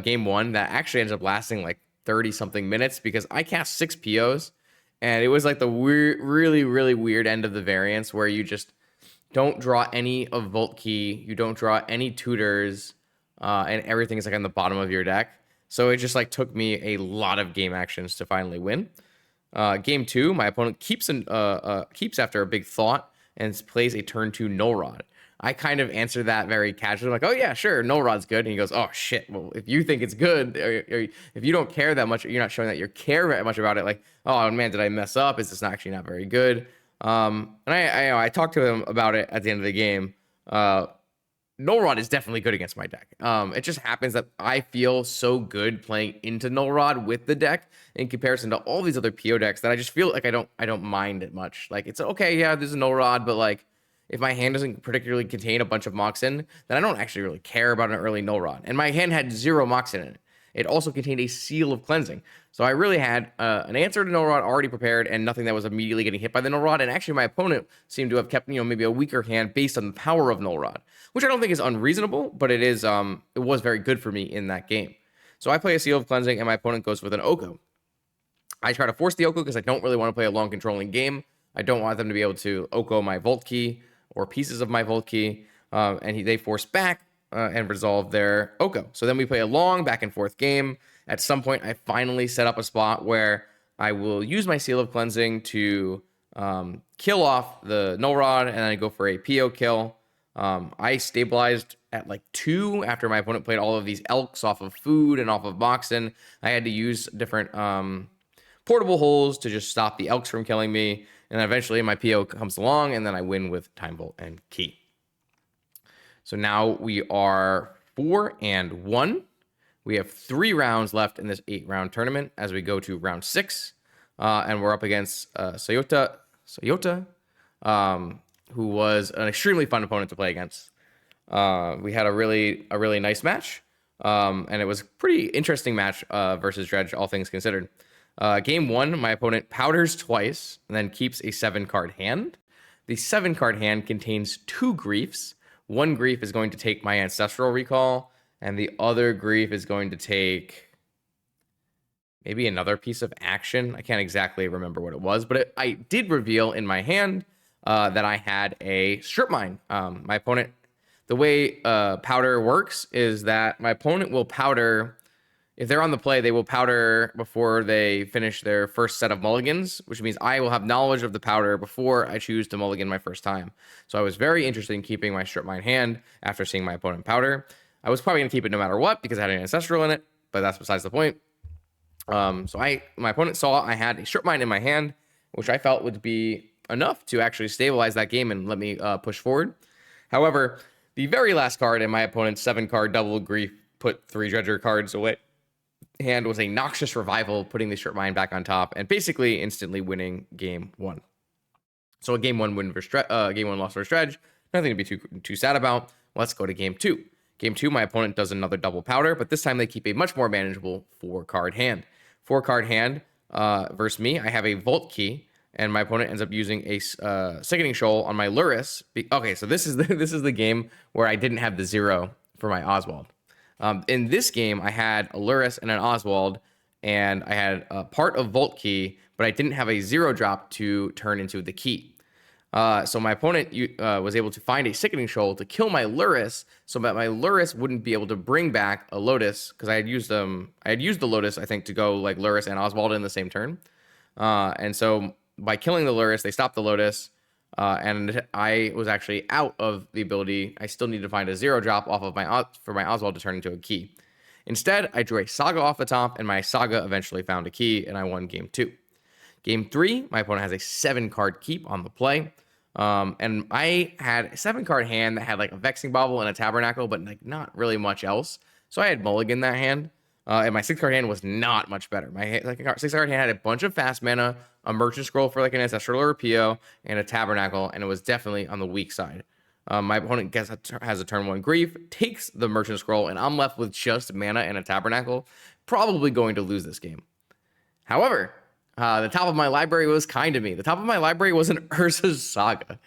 game 1, that actually ends up lasting like 30 something minutes because I cast 6 POs, and it was like the really, really weird end of the variance where you just don't draw any of Volt Key, you don't draw any tutors, and everything is like on the bottom of your deck. So it just like took me a lot of game actions to finally win. Game 2, my opponent keeps after a big thought and plays a turn 2 Null Rod. I kind of answered that very casually, like, oh yeah, sure, Null Rod's good. And he goes, oh shit, well, if you think it's good, or if you don't care that much, you're not showing that you care very much about it, like, oh man, did I mess up? Is this actually not very good? And I talked to him about it at the end of the game. Null Rod is definitely good against my deck. It just happens that I feel so good playing into Null Rod with the deck in comparison to all these other PO decks that I just feel like I don't mind it much. Like, it's okay, yeah, there's a Null Rod, but like, if my hand doesn't particularly contain a bunch of Moxen, then I don't actually really care about an early Null Rod. And my hand had 0 Moxen in it. It also contained a Seal of Cleansing. So I really had an answer to Null Rod already prepared and nothing that was immediately getting hit by the Null Rod. And actually my opponent seemed to have kept, maybe a weaker hand based on the power of Null Rod, which I don't think is unreasonable, but it was very good for me in that game. So I play a Seal of Cleansing and my opponent goes with an Oko. I try to force the Oko because I don't really want to play a long controlling game. I don't want them to be able to Oko my Volt Key or pieces of my Volt Key, and they force back and resolve their Oko. So then we play a long back and forth game. At some point, I finally set up a spot where I will use my Seal of Cleansing to kill off the Null Rod, and then I go for a PO kill. I stabilized at like 2 after my opponent played all of these Elks off of food and off of Moxen. I had to use different portable holes to just stop the Elks from killing me. And then eventually my PO comes along, and then I win with Time Volt and Key. So now we are 4-1. We have 3 rounds left in this 8-round tournament as we go to round 6. And we're up against Sayota, who was an extremely fun opponent to play against. We had a really nice match. And it was a pretty interesting match versus Dredge, all things considered. Game 1, my opponent powders twice and then keeps a 7-card hand. The 7-card hand contains 2 griefs. One grief is going to take my Ancestral Recall, and the other grief is going to take maybe another piece of action. I can't exactly remember what it was, but I did reveal in my hand that I had a Strip Mine. My opponent, the way powder works is that my opponent will powder. If they're on the play, they will powder before they finish their first set of mulligans, which means I will have knowledge of the powder before I choose to mulligan my first time. So I was very interested in keeping my Strip Mine hand after seeing my opponent powder. I was probably going to keep it no matter what because I had an Ancestral in it, but that's besides the point. So my opponent saw I had a Strip Mine in my hand, which I felt would be enough to actually stabilize that game and let me push forward. However, the very last card in my opponent's 7-card double grief put 3 Dredger cards away hand was a Noxious Revival, putting the Strip Mine back on top and basically instantly winning game 1. So a game 1 win for game 1 loss for Dredge. Nothing to be too sad about. Let's go to game 2. Game 2, my opponent does another double powder, but this time they keep a much more manageable 4-card hand. 4-card hand versus me. I have a Volt Key, and my opponent ends up using a Sickening Shoal on my Luris. Okay, so this is the game where I didn't have the 0 for my Oswald. In this game, I had a Luris and an Oswald, and I had a part of Volt Key, but I didn't have a 0 drop to turn into the key. So my opponent was able to find a Sickening Shoal to kill my Luris, so that my Luris wouldn't be able to bring back a Lotus, because I had used the Lotus, I think, to go like Luris and Oswald in the same turn. And so by killing the Luris, they stopped the Lotus. And I was actually out of the ability. I still need to find a 0 drop off of for my Oswald to turn into a key. Instead, I drew a Saga off the top, and my Saga eventually found a key, and I won game 2. Game 3, my opponent has a 7-card keep on the play. And I had a 7-card hand that had like a Vexing Bauble and a Tabernacle, but like not really much else. So I had mulligan that hand. And my 6-card hand was not much better. My 6-card hand had a bunch of fast mana, a Merchant Scroll for like an Ancestral or a PO, and a Tabernacle, and it was definitely on the weak side. My opponent has a turn 1 grief, takes the Merchant Scroll, and I'm left with just mana and a Tabernacle, probably going to lose this game. However, the top of my library was kind to me. The top of my library was an Urza's Saga,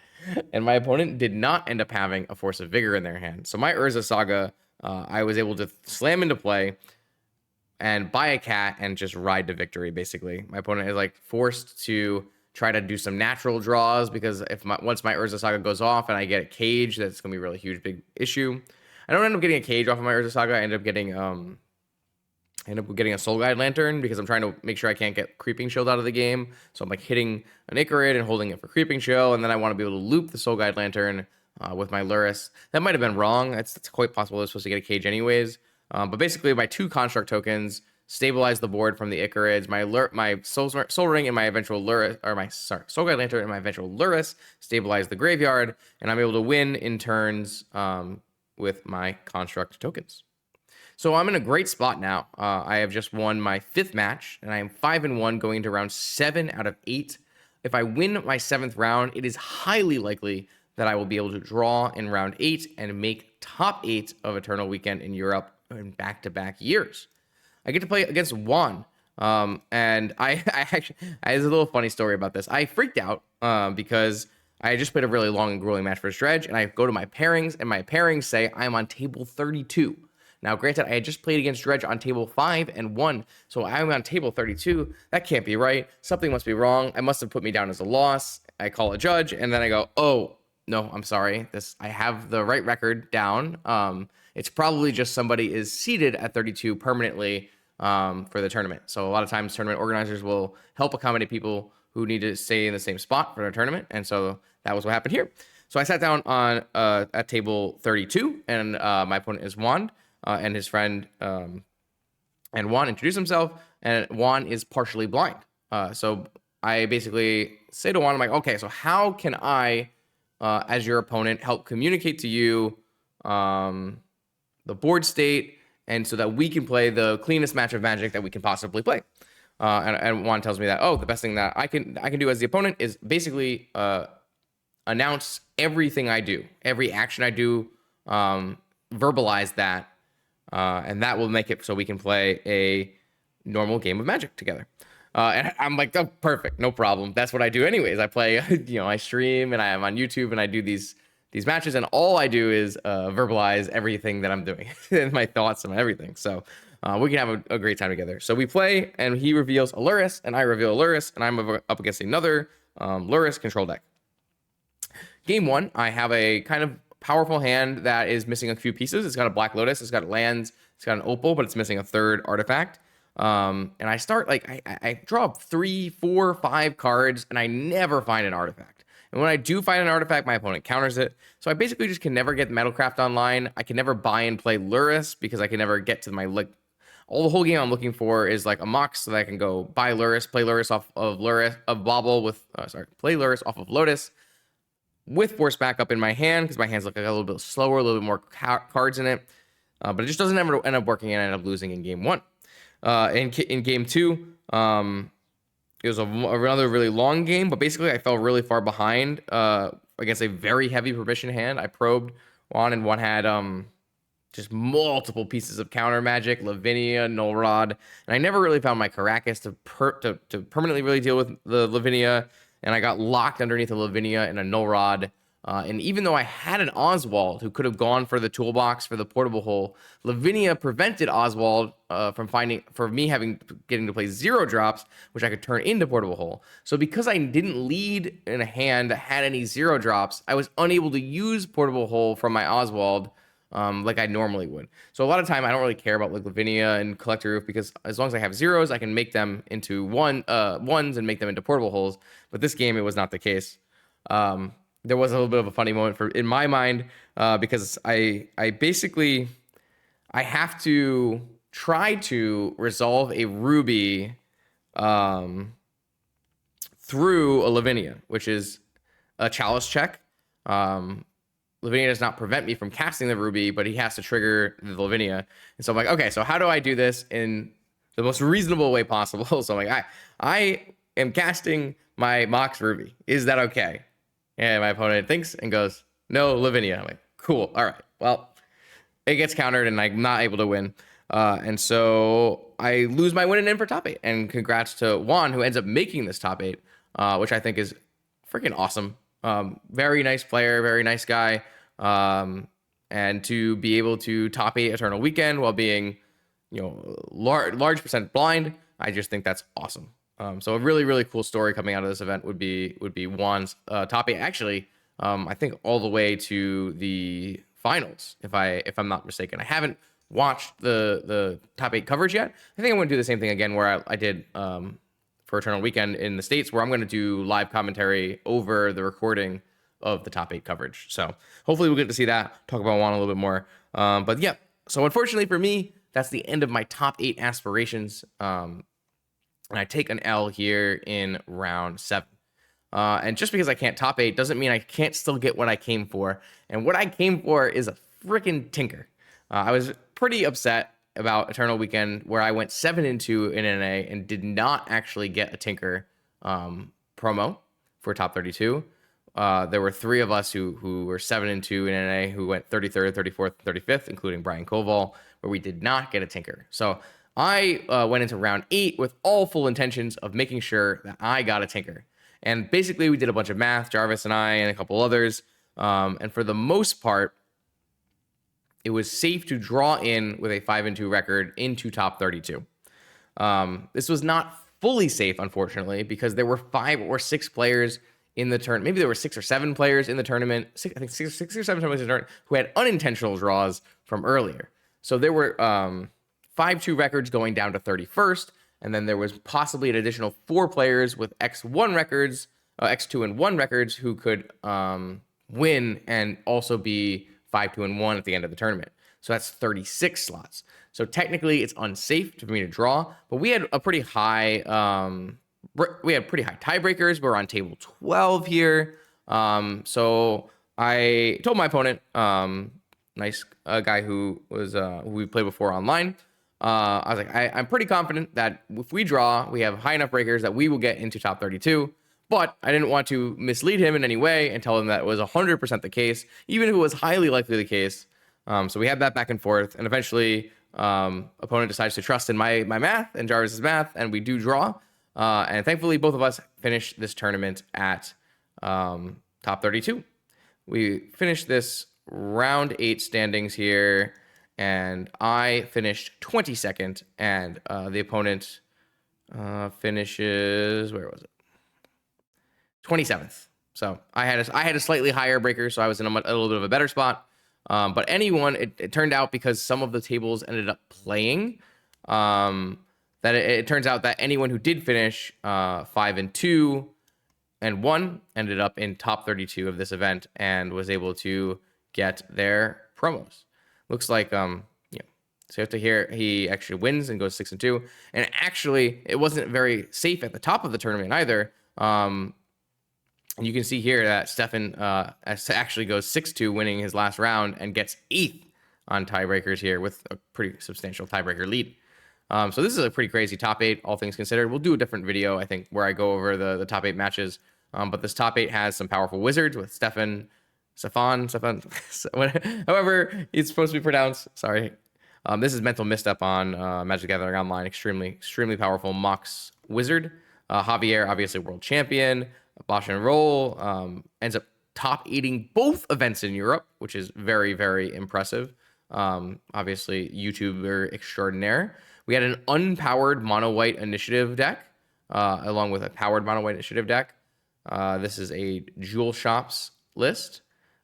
and my opponent did not end up having a Force of Vigor in their hand. So my Urza Saga, I was able to slam into play and buy a cat and just ride to victory, basically. My opponent is like forced to try to do some natural draws, because if once my Urza Saga goes off and I get a cage, that's going to be a really huge, big issue. I don't end up getting a cage off of my Urza Saga. I end up getting a Soul Guide Lantern, because I'm trying to make sure I can't get Creeping Shield out of the game. So I'm like hitting an Ichorid and holding it for Creeping Shield, and then I want to be able to loop the Soul Guide Lantern with my Lurrus. That might have been wrong. It's quite possible I was supposed to get a cage anyways. But basically, my 2 construct tokens stabilize the board from the Ichorids. My Soul Ring and my eventual Lurrus, or my Soul Guide Lantern and my eventual Lurrus stabilize the graveyard, and I'm able to win in turns with my construct tokens. So I'm in a great spot now. I have just won my 5th match, and I am 5-1 going into round 7 out of 8. If I win my 7th round, it is highly likely that I will be able to draw in round 8 and make top 8 of Eternal Weekend in Europe in back-to-back years. I get to play against Juan, and I actually, there's a little funny story about this. I freaked out because I just played a really long and grueling match for Dredge, and I go to my pairings, and my pairings say I'm on table 32. Now, granted, I had just played against Dredge on table 5 and won, so I'm on table 32. That can't be right. Something must be wrong. I must have put me down as a loss. I call a judge, and then I go, oh, no, I'm sorry. I have the right record down. It's probably just somebody is seated at 32 permanently for the tournament. So a lot of times tournament organizers will help accommodate people who need to stay in the same spot for their tournament, and so that was what happened here. So I sat down on at table 32, and my opponent is Juan. And his friend and Juan introduced himself, and Juan is partially blind. So I basically say to Juan, I'm like, okay, so how can I, as your opponent, help communicate to you the board state, and so that we can play the cleanest match of Magic that we can possibly play? And Juan tells me that, oh, the best thing that I can do as the opponent is basically announce everything I do, every action I do, verbalize that. And that will make it so we can play a normal game of Magic together. And I'm like, oh, perfect, no problem. That's what I do anyways. I play, I stream, and I am on YouTube, and I do these matches, and all I do is verbalize everything that I'm doing and my thoughts and everything. So we can have a great time together. So we play, and he reveals a Lurrus, and I reveal a Lurrus, and I'm up against another Lurrus control deck. Game 1, I have a kind of powerful hand that is missing a few pieces. It's got a Black Lotus, it's got lands, it's got an Opal, but it's missing a 3rd artifact. And I start, I draw 3, 4, 5 cards, and I never find an artifact. And when I do find an artifact, my opponent counters it. So I basically just can never get Metalcraft online. I can never buy and play Lurrus, because I can never get to my, the whole game I'm looking for is like a Mox, so that I can go buy Lurrus, play Lurrus off of Bobble with, play Lurrus off of Lotus, with Force Backup in my hand, because my hands look like a little bit slower, a little bit more cards in it. But it just doesn't ever end up working, and I end up losing in game 1. In game 2, it was another really long game, but basically I fell really far behind against a very heavy permission hand. I probed Juan, and Juan had just multiple pieces of counter magic, Lavinia, Null Rod, and I never really found my Caracas to permanently really deal with the Lavinia. And I got locked underneath a Lavinia and a Null Rod. And even though I had an Oswald who could have gone for the toolbox for the portable hole, Lavinia prevented Oswald from getting to play 0 drops, which I could turn into portable hole. So because I didn't lead in a hand that had any 0 drops, I was unable to use portable hole from my Oswald like I normally would. So a lot of time I don't really care about Lavinia and Collector Roof, because as long as I have 0s, I can make them into ones and make them into portable holes. But this game, it was not the case. There was a little bit of a funny moment in my mind, because I basically have to try to resolve a Ruby through a Lavinia, which is a Chalice check. Lavinia does not prevent me from casting the Ruby, but he has to trigger the Lavinia. And so I'm like, okay, so how do I do this in the most reasonable way possible? So I'm like, I am casting my Mox Ruby. Is that okay? And my opponent thinks and goes, no, Lavinia. I'm like, cool. All right. Well, it gets countered, and I'm not able to win. And so I lose my win and in for top 8. And congrats to Juan, who ends up making this top 8, which I think is freaking awesome. Very nice player, very nice guy. And to be able to top 8 Eternal Weekend while being, large percent blind, I just think that's awesome. So a really, really cool story coming out of this event would be Juan's top 8. Actually, I think all the way to the finals, if I'm not mistaken. I haven't watched the top 8 coverage yet. I think I'm going to do the same thing again where I did for Eternal Weekend in the States, where I'm going to do live commentary over the recording of the top 8 coverage. So hopefully we'll get to see that, talk about Juan a little bit more. But yeah, so unfortunately for me, that's the end of my top 8 aspirations. And I take an L here in round 7. And just because I can't top 8 doesn't mean I can't still get what I came for. And what I came for is a freaking Tinker. I was pretty upset about Eternal Weekend, where I went 7-2 in NA and did not actually get a Tinker promo for top 32. There were 3 of us who were 7-2 in NA who went 33rd, 34th, 35th, including Brian Koval, where we did not get a Tinker. So I went into round 8 with all full intentions of making sure that I got a Tinker. And basically, we did a bunch of math, Jarvis and I and a couple others. And for the most part, it was safe to draw in with a 5-2 record into top 32. This was not fully safe, unfortunately, because there were 5 or 6 players in the tournament. Maybe there were 6 or 7 players in the tournament. I think six or 7 players in the tournament who had unintentional draws from earlier. So there were 5-2 records going down to 31st, and then there was possibly an additional 4 players with X1 records, X2 and 1 records who could win and also be 5-2 and 1 at the end of the tournament. So that's 36 slots. So technically, it's unsafe for me to draw, but we had a pretty high tiebreakers. We're on table 12 here. So I told my opponent, nice guy who we played before online. I was like, I'm pretty confident that if we draw, we have high enough breakers that we will get into top 32. But I didn't want to mislead him in any way and tell him that it was 100% the case, even if it was highly likely the case. So we had that back and forth, and eventually, opponent decides to trust in my math and Jarvis's math, and we do draw. And thankfully, both of us finished this tournament at top 32. We finished this round 8 standings here, and I finished 22nd, and the opponent finishes, where was it? 27th. So I had a slightly higher breaker, so I was in a little bit of a better spot. But anyone, it turned out, because some of the tables ended up playing, that it turns out that anyone who did finish 5-2 and 1 ended up in top 32 of this event and was able to get their promos. Looks like so you have to hear he actually wins and goes 6-2. And actually, it wasn't very safe at the top of the tournament either. And you can see here that Stefan actually goes 6-2, winning his last round, and gets 8th on tiebreakers here with a pretty substantial tiebreaker lead. So this is a pretty crazy top 8, all things considered. We'll do a different video, I think, where I go over the top 8 matches. But this top 8 has some powerful wizards with Stefan, however it's supposed to be pronounced. Sorry. This is Mental Misstep on Magic the Gathering Online. Extremely powerful Mox wizard. Javier, obviously world champion. Bosch and Roll ends up top 8ing both events in Europe, which is very, very impressive. Obviously, YouTuber extraordinaire. We had an unpowered mono white initiative deck, along with a powered mono white initiative deck. This is a Jewel Shops list.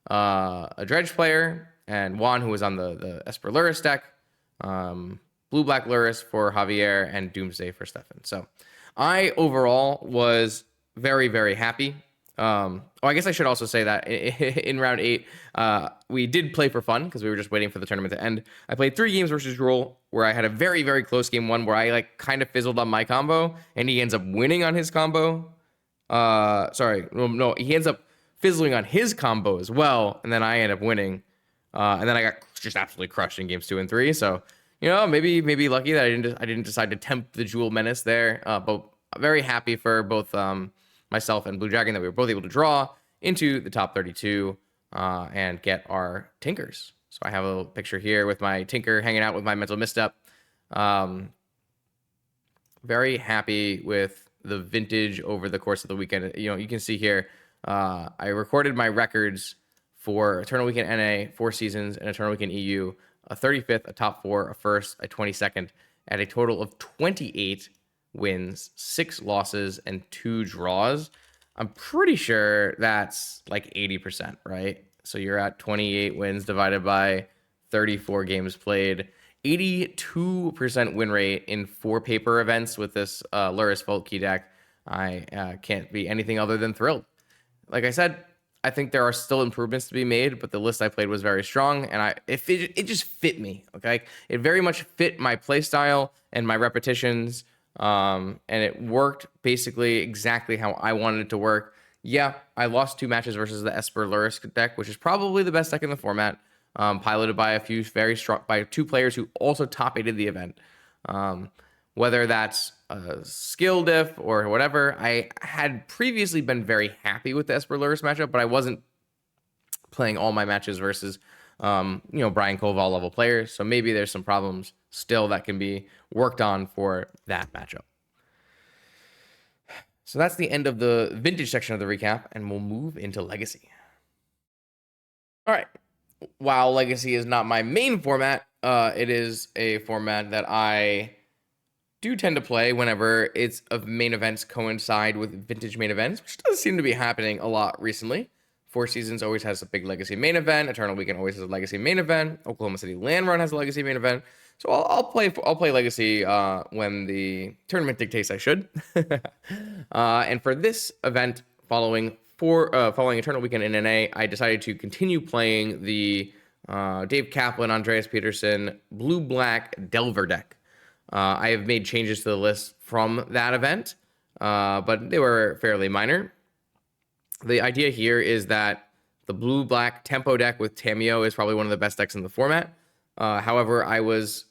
A Dredge player, and Juan, who was on the Esper Luris deck. Blue Black Luris for Javier, and Doomsday for Stefan. So I overall was very, very happy. I guess I should also say that in round 8, we did play for fun because we were just waiting for the tournament to end. I played 3 games versus Drool, where I had a very, very close game 1 where I kind of fizzled on my combo, and he ends up winning on his combo. He ends up fizzling on his combo as well, and then I end up winning. And then I got just absolutely crushed in games 2 and 3. So, maybe lucky that I didn't decide to tempt the Jewel Menace there. But very happy for both myself and Blue Dragon that we were both able to draw into the top 32 and get our Tinkers. So I have a little picture here with my Tinker hanging out with my Mental Misstep. Very happy with the vintage over the course of the weekend. You can see here, I recorded my records for Eternal Weekend NA, 4 seasons, and Eternal Weekend EU, a 35th, a top 4, a first, a 22nd, at a total of 28 wins, 6 losses, and 2 draws. I'm pretty sure that's like 80%, right? So you're at 28 wins divided by 34 games played. 82% win rate in 4 paper events with this Luris Vault Key deck. I can't be anything other than thrilled. Like I said, I think there are still improvements to be made, but the list I played was very strong, and it just fit me. Okay, it very much fit my play style and my repetitions, and it worked basically exactly how I wanted it to work. Yeah, I lost 2 matches versus the Esper Luris deck, which is probably the best deck in the format, piloted by a few very strong by 2 players who also top 8'd the event. Whether that's a skill diff or whatever, I had previously been very happy with the Esper Luris matchup, but I wasn't playing all my matches versus, Brian Koval level players. So maybe there's some problems still that can be worked on for that matchup. So that's the end of the vintage section of the recap, and we'll move into Legacy. All right. While Legacy is not my main format, it is a format that I do tend to play whenever its main events coincide with vintage main events, which does seem to be happening a lot recently. Four Seasons always has a big Legacy main event. Eternal Weekend always has a Legacy main event. Oklahoma City Land Run has a Legacy main event. So I'll play Legacy when the tournament dictates I should. And for this event, following Eternal Weekend in NA, I decided to continue playing the Dave Kaplan, Andreas Peterson, Blue Black Delver deck. I have made changes to the list from that event, but they were fairly minor. The idea here is that the blue-black tempo deck with Tamiyo is probably one of the best decks in the format. However, I was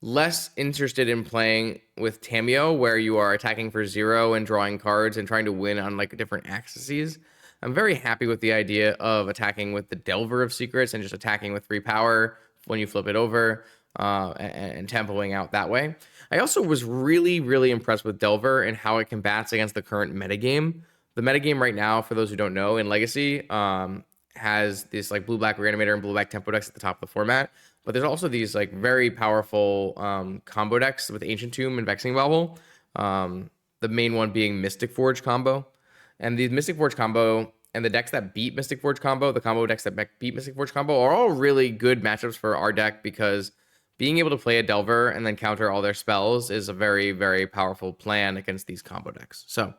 less interested in playing with Tamiyo, where you are attacking for 0 and drawing cards and trying to win on like different axes. I'm very happy with the idea of attacking with the Delver of Secrets and just attacking with 3 power when you flip it over. And tempoing out that way. I also was really, really impressed with Delver and how it combats against the current metagame. The metagame right now, for those who don't know, in Legacy, has this like blue-black Reanimator and blue-black tempo decks at the top of the format. But there's also these like very powerful combo decks with Ancient Tomb and Vexing Bauble. The main one being Mystic Forge combo. And the Mystic Forge combo and the decks that beat Mystic Forge combo, the combo decks that beat Mystic Forge combo, are all really good matchups for our deck because being able to play a Delver and then counter all their spells is a very, very powerful plan against these combo decks. So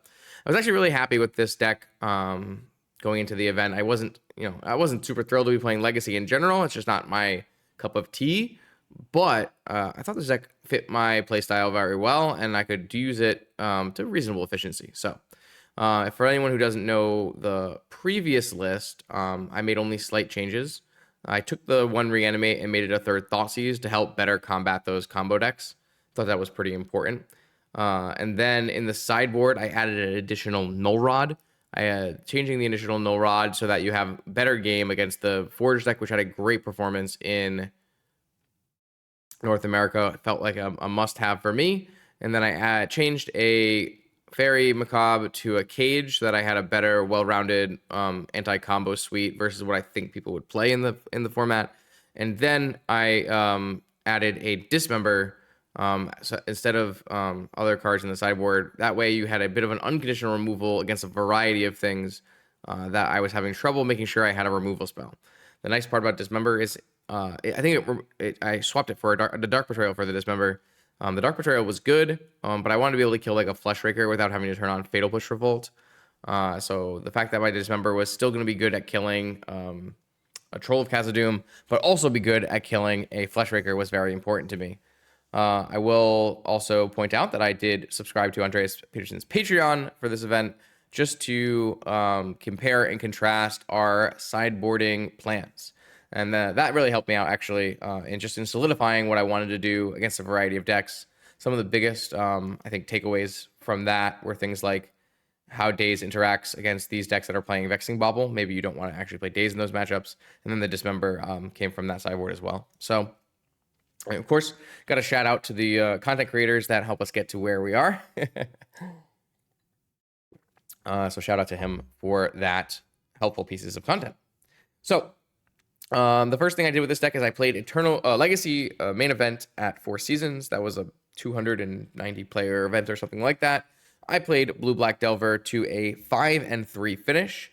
I was actually really happy with this deck going into the event. I wasn't super thrilled to be playing Legacy in general. It's just not my cup of tea. But I thought this deck fit my playstyle very well, and I could use it to reasonable efficiency. So for anyone who doesn't know the previous list, I made only slight changes. I took the 1 Reanimate and made it a 3rd Thoughtseize to help better combat those combo decks. Thought that was pretty important. And then in the sideboard, I added an additional Null Rod. Changing the additional Null Rod so that you have better game against the Forge deck, which had a great performance in North America. It felt like a must-have for me. And then I changed a Fairy Macabre to a Cage so that I had a better, well-rounded anti-combo suite versus what I think people would play in the format. And then I added a Dismember so instead of other cards in the sideboard. That way you had a bit of an unconditional removal against a variety of things that I was having trouble making sure I had a removal spell. The nice part about Dismember is I swapped it for the Dark Betrayal for the Dismember. The Dark Betrayal was good, but I wanted to be able to kill like a Fleshraker without having to turn on Fatal Push Revolt. So the fact that my Dismember was still going to be good at killing a Troll of Khazad-dûm, but also be good at killing a Fleshraker was very important to me. I will also point out that I did subscribe to Andreas Peterson's Patreon for this event just to compare and contrast our sideboarding plans. And that really helped me out, actually, in solidifying what I wanted to do against a variety of decks. Some of the biggest, I think, takeaways from that were things like how Daze interacts against these decks that are playing Vexing Bauble. Maybe you don't want to actually play Daze in those matchups. And then the Dismember came from that sideboard as well. So, of course, got a shout out to the content creators that help us get to where we are. So shout out to him for that helpful pieces of content. So the first thing I did with this deck is I played Eternal Legacy main event at Four Seasons. That was a 290 player event or something like that. I played Blue Black Delver to a 5-3 finish.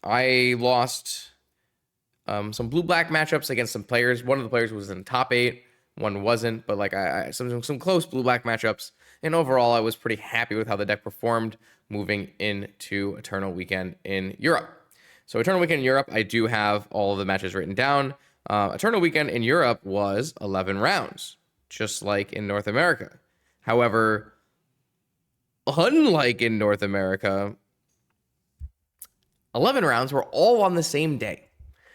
I lost some Blue Black matchups against some players. One of the players was in top 8, one wasn't, but like some close Blue Black matchups. And overall, I was pretty happy with how the deck performed moving into Eternal Weekend in Europe. So Eternal Weekend in Europe, I do have all of the matches written down. Eternal Weekend in Europe was 11 rounds, just like in North America. However, unlike in North America, 11 rounds were all on the same day.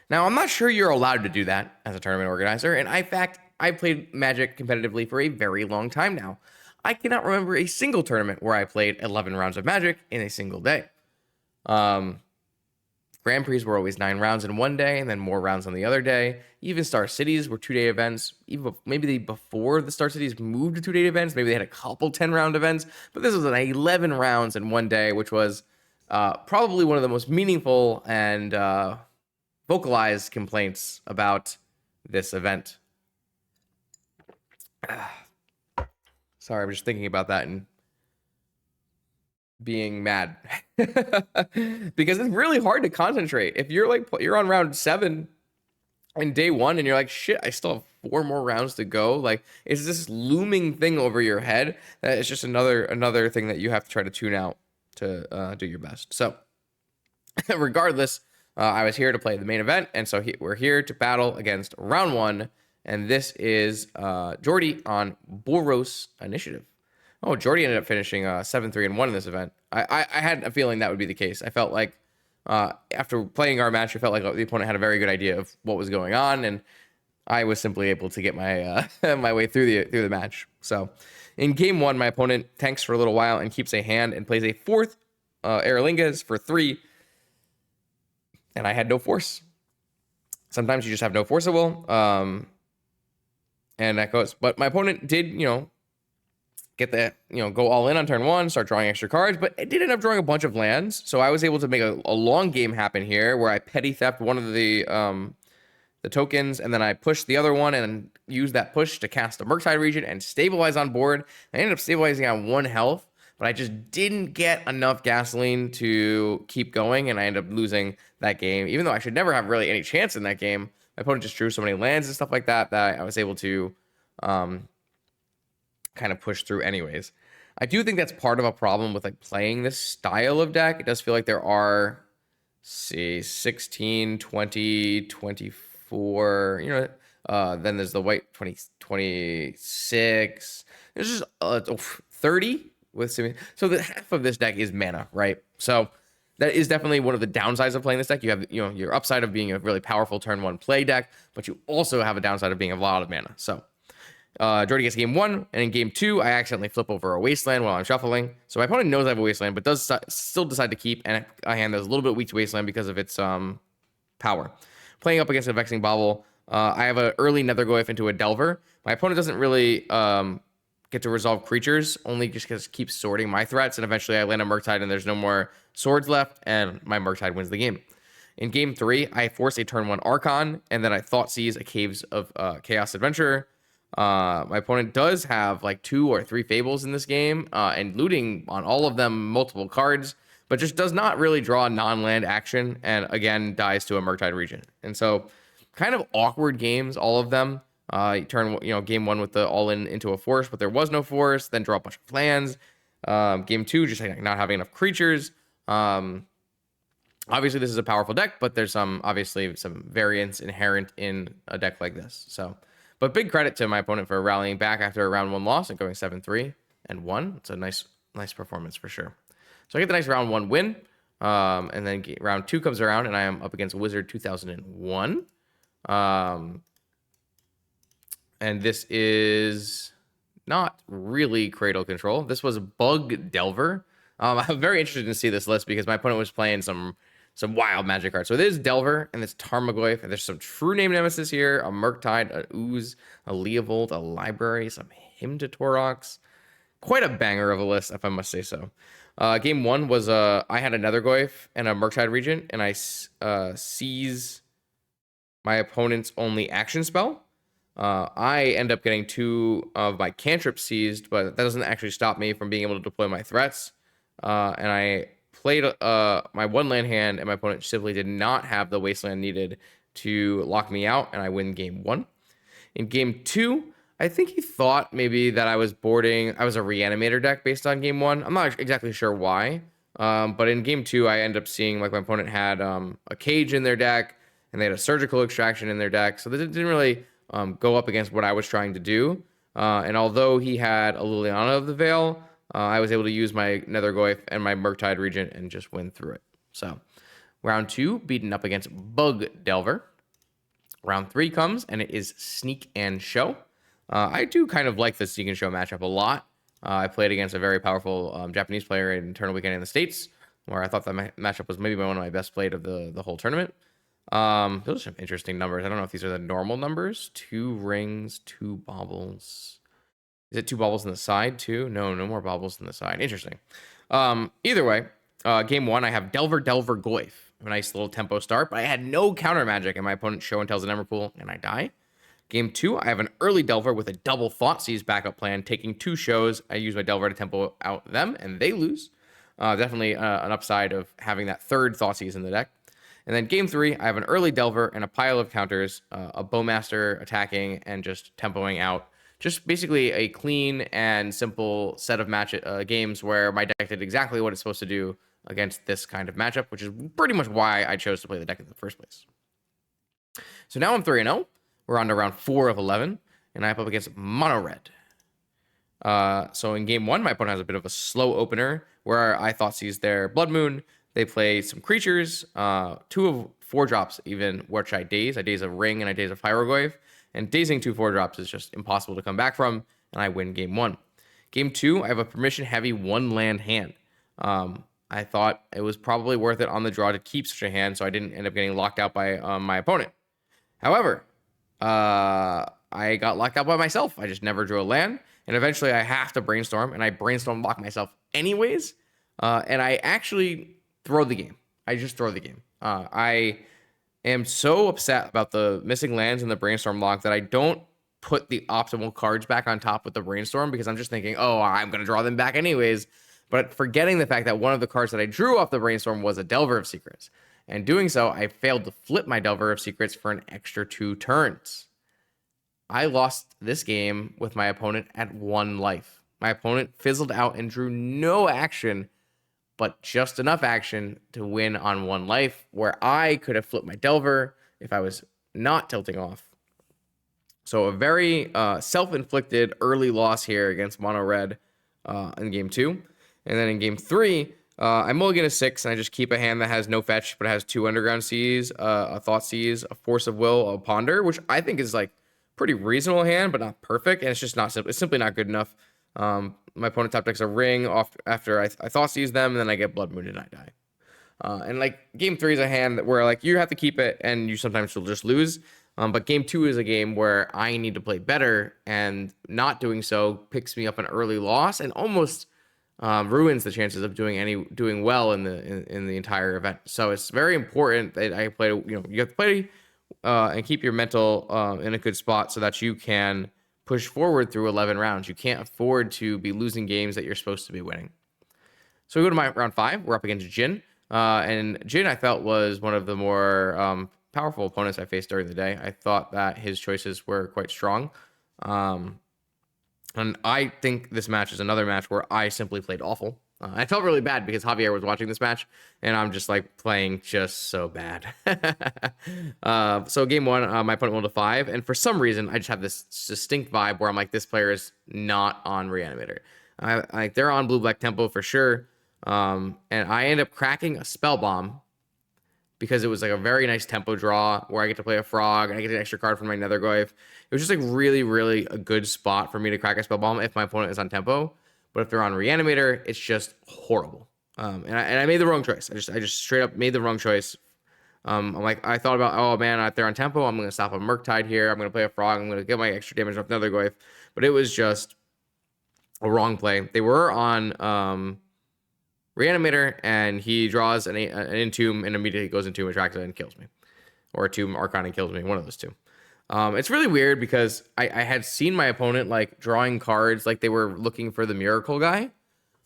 Now, I'm not sure you're allowed to do that as a tournament organizer, and in fact, I played Magic competitively for a very long time now. I cannot remember a single tournament where I played 11 rounds of Magic in a single day. Grand Prix were always 9 rounds in one day, and then more rounds on the other day. Even Star Cities were 2-day events. Even maybe before the Star Cities moved to 2-day events, maybe they had a couple 10-round events, but this was an 11 rounds in one day, which was probably one of the most meaningful and vocalized complaints about this event. Sorry, I'm just thinking about that and being mad because it's really hard to concentrate. If you're on round 7 in day 1 and you're like, shit, I still have 4 more rounds to go. Like, it's this looming thing over your head that it's just another thing that you have to try to tune out to do your best. So regardless, I was here to play the main event, and so we're here to battle against round 1, and this is Jordy on Boros Initiative. Oh, Jordy ended up finishing 7-3-1 in this event. I had a feeling that would be the case. I felt like after playing our match, I felt like the opponent had a very good idea of what was going on, and I was simply able to get my my way through the match. So in game 1, my opponent tanks for a little while and keeps a hand and plays a 4th Aerlingas for 3, and I had no force. Sometimes you just have no forceable, and that goes. But my opponent did, get the, go all in on turn 1, start drawing extra cards, but it did end up drawing a bunch of lands. So I was able to make a long game happen here where I petty theft one of the tokens, and then I pushed the other one and used that push to cast a Murktide Regent and stabilize on board. I ended up stabilizing on 1 health, but I just didn't get enough gasoline to keep going, and I ended up losing that game. Even though I should never have really any chance in that game, my opponent just drew so many lands and stuff like that I was able to kind of push through anyways. I do think that's part of a problem with like playing this style of deck. It does feel like there are, see, 16, 20, 24, then there's the white 20, 26. There's just 30 with some, so the half of this deck is mana, right? So that is definitely one of the downsides of playing this deck. You have, your upside of being a really powerful turn 1 play deck, but you also have a downside of being a lot of mana. So Jordy gets game 1, and in game 2, I accidentally flip over a Wasteland while I'm shuffling. So my opponent knows I have a Wasteland, but does still decide to keep a hand that's a little bit weak to Wasteland because of its power. Playing up against a Vexing Bauble, I have an early Nethergoyf into a Delver. My opponent doesn't really get to resolve creatures, only just because keeps sorting my threats, and eventually I land a Murktide and there's no more swords left, and my Murktide wins the game. In game 3, I force a turn 1 Archon, and then I Thoughtseize a Caves of Chaos Adventurer. My opponent does have like 2 or 3 Fables in this game, and looting on all of them multiple cards, but just does not really draw non-land action, and again dies to a Murktide Regent. And so kind of awkward games, all of them. You turn, game 1 with the all-in into a force, but there was no force, then draw a bunch of lands. Game 2, just like not having enough creatures. Obviously, this is a powerful deck, but there's obviously some variance inherent in a deck like this. So, but big credit to my opponent for rallying back after a round 1 loss and going 7-3-1. It's a nice performance for sure. So I get the nice round 1 win, and then round 2 comes around, and I am up against Wizard 2001. And this is not really Cradle Control. This was Bug Delver. I'm very interested to see this list because my opponent was playing some wild Magic cards. So it is Delver, and it's Tarmogoyf, and there's some True Name Nemesis here, a Murktide, a Ooze, a Leovold, a Library, some Hymn to Torox. Quite a banger of a list, if I must say so. Game 1 was I had a Nethergoyf and a Murktide Regent, and I seize my opponent's only action spell. I end up getting 2 of my cantrips seized, but that doesn't actually stop me from being able to deploy my threats. And I played my 1 land hand, and my opponent simply did not have the wasteland needed to lock me out, and I win game 1. In game 2, I think he thought maybe that I was boarding. I was a reanimator deck based on game 1. I'm not exactly sure why. But in game 2, I end up seeing like my opponent had a cage in their deck, and they had a surgical extraction in their deck. So they didn't really go up against what I was trying to do. And although he had a Liliana of the Veil, I was able to use my Nethergoyf and my Murktide Regent and just win through it. So round 2, beaten up against Bug Delver. Round 3 comes, and it is Sneak and Show. I do kind of like the Sneak and Show matchup a lot. I played against a very powerful Japanese player in Tournament Weekend in the States, where I thought that matchup was maybe one of my best played of the whole tournament. Those are some interesting numbers. I don't know if these are the normal numbers. 2 rings, 2 baubles. Is it 2 baubles on the side too? No more baubles on the side. Interesting. Either way, game 1, I have Delver Goyf. A nice little tempo start, but I had no counter magic, and my opponent show and tells an Emrakul, and I die. Game 2, I have an early Delver with a double Thoughtseize backup plan, taking 2 shows. I use my Delver to tempo out them, and they lose. Definitely an upside of having that 3rd Thoughtseize in the deck. And then game 3, I have an early Delver and a pile of counters, a Bowmaster attacking and just tempoing out. Just basically a clean and simple set of games where my deck did exactly what it's supposed to do against this kind of matchup, which is pretty much why I chose to play the deck in the first place. So now I'm 3-0. We're on to round 4 of 11, and I'm up against Mono Red. So in game 1, my opponent has a bit of a slow opener where I Thoughtseize their Blood Moon. They play some creatures, 2 of 4 drops even, which I daze. I daze a Ring and I daze a Pyrogoyf. And dazing 2 4-drops is just impossible to come back from, and I win game 1. Game 2, I have a permission-heavy 1-land hand. I thought it was probably worth it on the draw to keep such a hand, so I didn't end up getting locked out by my opponent. However, I got locked out by myself. I just never drew a land, and eventually I have to brainstorm, and I brainstorm lock myself anyways, and I actually throw the game. I just throw the game. I am so upset about the missing lands in the brainstorm lock that I don't put the optimal cards back on top with the brainstorm, because I'm just thinking, oh, I'm going to draw them back anyways. But forgetting the fact that one of the cards that I drew off the brainstorm was a Delver of Secrets. And doing so, I failed to flip my Delver of Secrets for an extra 2 turns. I lost this game with my opponent at 1 life. My opponent fizzled out and drew no action, but just enough action to win on 1 life, where I could have flipped my Delver if I was not tilting off. So a very self-inflicted early loss here against Mono Red in game 2. And then in game 3, I mulligan a 6, and I just keep a hand that has no fetch, but it has 2 Underground Seas, a Thoughtseize, a Force of Will, a Ponder, which I think is like pretty reasonable hand, but not perfect. And it's just not simple. It's simply not good enough. My opponent top decks a Ring off after I Thoughtseize them, and then I get Blood Moon and I die. And like game 3 is a hand where like you have to keep it, and you sometimes will just lose. But game 2 is a game where I need to play better, and not doing so picks me up an early loss and almost ruins the chances of doing well in the entire event. So it's very important that I play. You have to play and keep your mental in a good spot so that you can push forward through 11 rounds. You can't afford to be losing games that you're supposed to be winning. So we go to my round 5. We're up against Jin, and Jin I felt was one of the more powerful opponents I faced during the day. I thought that his choices were quite strong. And I think this match is another match where I simply played awful. I felt really bad because Javier was watching this match, and I'm just like playing just so bad. So game 1, my opponent rolled a 5, and for some reason, I just have this distinct vibe where I'm like, this player is not on Reanimator. They're on Blue-Black Tempo for sure, and I end up cracking a Spell Bomb because it was like a very nice tempo draw where I get to play a frog and I get an extra card from my Nethergoyf. It was just like really, really a good spot for me to crack a Spell Bomb if my opponent is on tempo. But if they're on Reanimator, it's just horrible. And I made the wrong choice. I just straight up made the wrong choice. I'm like, I thought about, oh man, if they're on tempo, I'm going to stop a Murktide here. I'm going to play a frog. I'm going to get my extra damage off Nethergoyf. But it was just a wrong play. They were on Reanimator, and he draws an Entomb and immediately goes into Attracta and kills me. Or a Tomb Archon and kills me. One of those two. It's really weird because I had seen my opponent like drawing cards like they were looking for the miracle guy.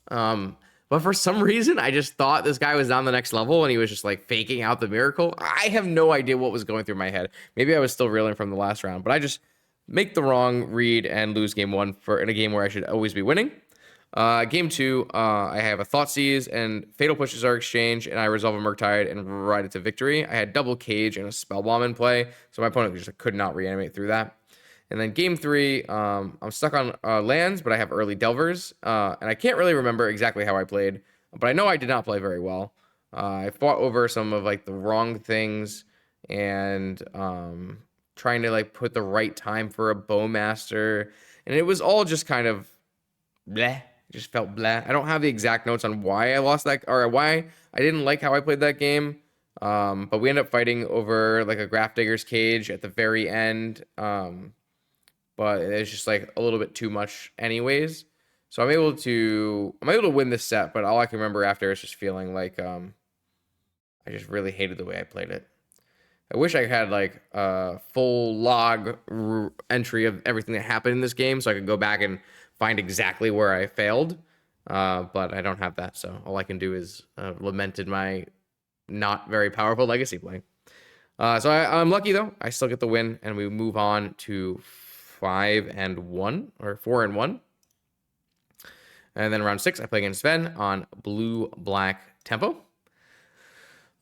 But for some reason, I just thought this guy was on the next level and he was just like faking out the miracle. I have no idea what was going through my head. Maybe I was still reeling from the last round, but I just make the wrong read and lose game one for in a game where I should always be winning. Game two, I have a Thoughtseize and Fatal Pushes are exchanged, and I resolve a Murktide and ride it to victory. I had double Cage and a Spellbomb in play, so my opponent just could not reanimate through that. And then game three, I'm stuck on lands, but I have early Delvers, and I can't really remember exactly how I played, but I know I did not play very well. I fought over some of like the wrong things and trying to like put the right time for a Bowmaster, and it was all just kind of bleh. Just felt bleh. I don't have the exact notes on why I lost that or why I didn't like how I played that game. But we ended up fighting over like a Graph Digger's Cage at the very end. But it's just like a little bit too much anyways. So I'm able to win this set, but all I can remember after is just feeling like I just really hated the way I played it. I wish I had like a full log entry of everything that happened in this game so I could go back and find exactly where I failed. But I don't have that, so all I can do is lamented my not very powerful legacy play. So I'm lucky though. I still get the win, and we move on to 5-1 or 4-1. And then round 6, I play against Sven on blue-black tempo.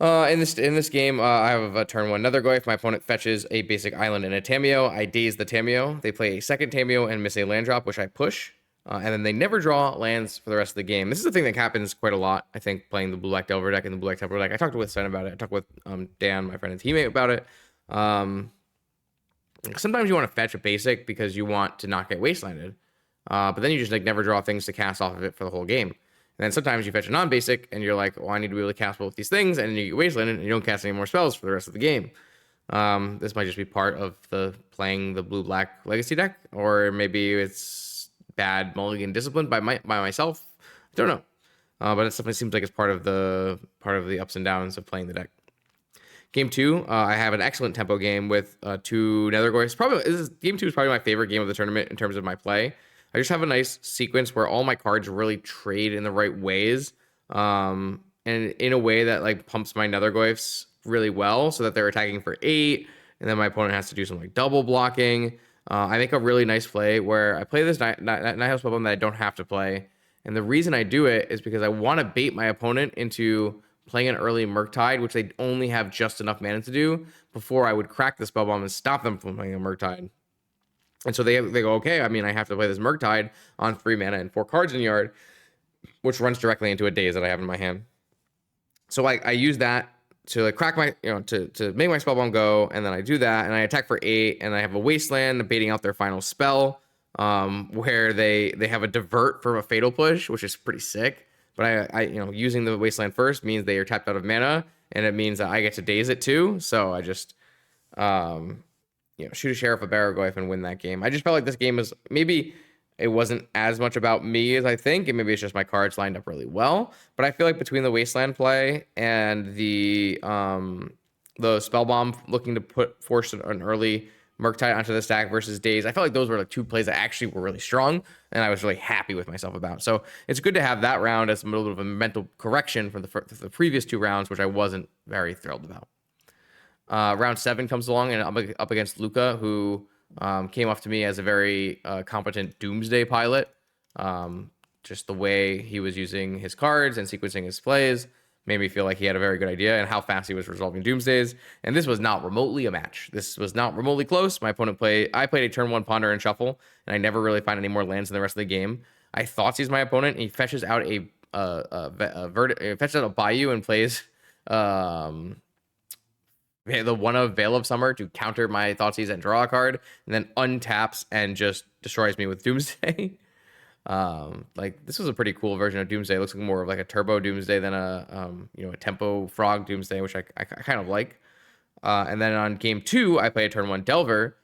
In this game, I have a turn 1 Nethergoy. If my opponent fetches a basic island and a Tameo, I daze the Tameo. They play a second Tameo and miss a land drop, which I push. And then they never draw lands for the rest of the game. This is a thing that happens quite a lot, I think, playing the blue-black Delver deck and the blue-black Tempo deck. I talked with Sven about it. I talked with Dan, my friend and teammate, about it. Sometimes you want to fetch a basic because you want to not get wastelanded. But then you just like never draw things to cast off of it for the whole game. And then sometimes you fetch a non-basic and you're like, well, I need to be able to cast both these things, and then you get wastelanded and you don't cast any more spells for the rest of the game. This might just be part of the playing the blue-black legacy deck, or maybe it's bad mulligan discipline by myself. I don't know. But it definitely seems like it's part of the ups and downs of playing the deck. Game 2, I have an excellent tempo game with 2 Nethergoyfs. Game 2 is probably my favorite game of the tournament in terms of my play. I just have a nice sequence where all my cards really trade in the right ways, and in a way that like pumps my Nethergoyfs really well, so that they're attacking for 8, and then my opponent has to do some like double blocking. I make a really nice play where I play this Nighthouse Problem that I don't have to play, and the reason I do it is because I want to bait my opponent into playing an early Murktide, which they only have just enough mana to do, before I would crack the Spellbomb and stop them from playing a Murktide. And so they go, okay, I mean, I have to play this Murktide on 3 mana and 4 cards in yard, which runs directly into a Daze that I have in my hand. So I use that to like crack my, to make my Spellbomb go, and then I do that, and I attack for 8, and I have a Wasteland baiting out their final spell, where they have a divert from a Fatal Push, which is pretty sick. But I using the Wasteland first means they are tapped out of mana, and it means that I get to Daze it too. So I just shoot a Sheriff of Barragoyf and win that game. I just felt like this game was maybe it wasn't as much about me as I think, and maybe it's just my cards lined up really well. But I feel like between the Wasteland play and the Spellbomb looking to force an early Murktide onto the stack versus Daze, I felt like those were like 2 plays that actually were really strong, and I was really happy with myself about. So it's good to have that round as a little bit of a mental correction from the previous 2 rounds, which I wasn't very thrilled about. Round 7 comes along, and I'm up against Luca, who came off to me as a very competent Doomsday pilot. Just the way he was using his cards and sequencing his plays made me feel like he had a very good idea, and how fast he was resolving Doomsdays. And this was not remotely a match. This was not remotely close. I played a turn 1 Ponder and Shuffle, and I never really find any more lands in the rest of the game. I Thoughtseize my opponent, and he fetches out fetches out a Bayou and plays the one of Veil of Summer to counter my Thoughtseize and draw a card, and then untaps and just destroys me with Doomsday. Like this was a pretty cool version of Doomsday. It looks like more of like a turbo Doomsday than a tempo frog Doomsday, which I kind of like. And then on game 2, I play a turn 1 Delver,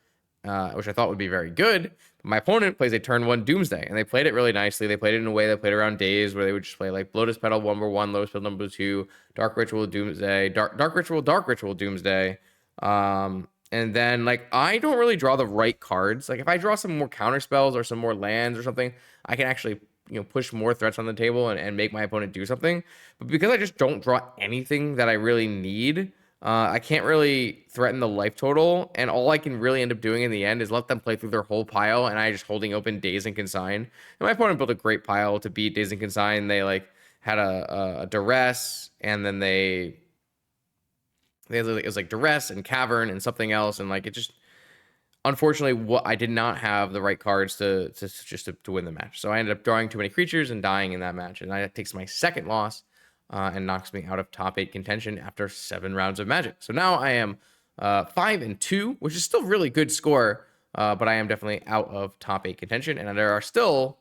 which I thought would be very good. My opponent plays a turn 1 Doomsday, and they played it really nicely. They played it in a way they played around Daze, where they would just play like Lotus Petal #1, Lotus Petal #2, Dark Ritual Doomsday, Dark Ritual Doomsday. And And then like I don't really draw the right cards. Like if I draw some more counter spells or some more lands or something, I can actually push more threats on the table and make my opponent do something. But because I just don't draw anything that I really need, I can't really threaten the life total, and all I can really end up doing in the end is let them play through their whole pile, and I just holding open Daze and Consign. And my opponent built a great pile to beat Daze and Consign. They like had a duress, and then it was like duress and cavern and something else, and like it just unfortunately what I did not have the right cards to win the match. So I ended up drawing too many creatures and dying in that match, and that takes my second loss and knocks me out of top 8 contention after 7 rounds of Magic. So now I am 5-2, which is still really good score, but I am definitely out of top 8 contention, and there are still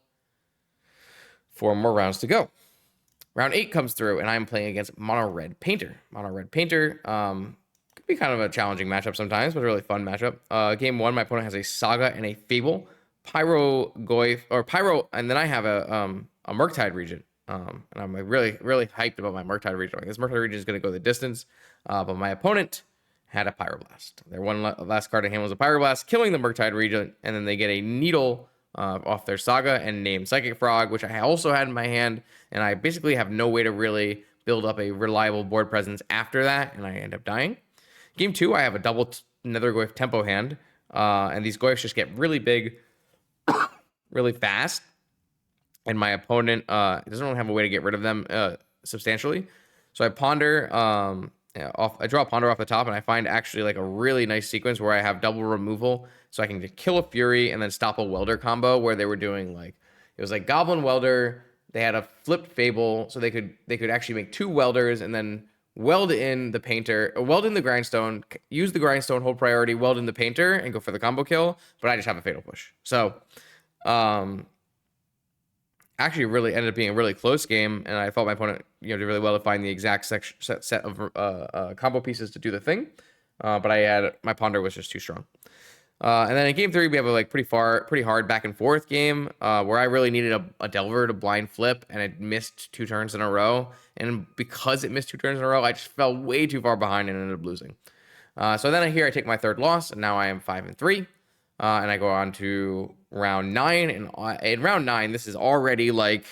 4 more rounds to go. Round 8 comes through, and I'm playing against Mono Red Painter. Mono Red Painter could be kind of a challenging matchup sometimes, but a really fun matchup. Game 1, my opponent has a Saga and a Fable, Pyro Goyf, or Pyro, and then I have a Murktide Regent. And I'm like really, really hyped about my Murktide Regent. Like, this Murktide Regent is going to go the distance, but my opponent had a Pyroblast. Their one last card in hand was a Pyroblast, killing the Murktide Regent, and then they get a Needle off their Saga and named Psychic Frog, which I also had in my hand, and I basically have no way to really build up a reliable board presence after that, and I end up dying. Game 2, I have a double Nether Goyf tempo hand, and these Goyfs just get really big, really fast, and my opponent doesn't really have a way to get rid of them substantially. So I ponder I draw a Ponder off the top, and I find actually like a really nice sequence where I have double removal, so I can kill a Fury and then stop a Welder combo where they were doing like it was like Goblin Welder. They had a flipped Fable, so they could actually make 2 Welders and then weld in the Painter, weld in the Grindstone, use the Grindstone, hold priority, weld in the Painter, and go for the combo kill. But I just have a Fatal Push, so actually really ended up being a really close game, and I thought my opponent did really well to find the exact set of combo pieces to do the thing, but my Ponder was just too strong. And then in game 3 we have a like pretty hard back and forth game where I really needed a Delver to blind flip, and it missed 2 turns in a row, and because it missed 2 turns in a row, I just fell way too far behind and ended up losing. So then I take my 3rd loss, and now I am 5-3. And I go on to round 9, and in round 9, this is already like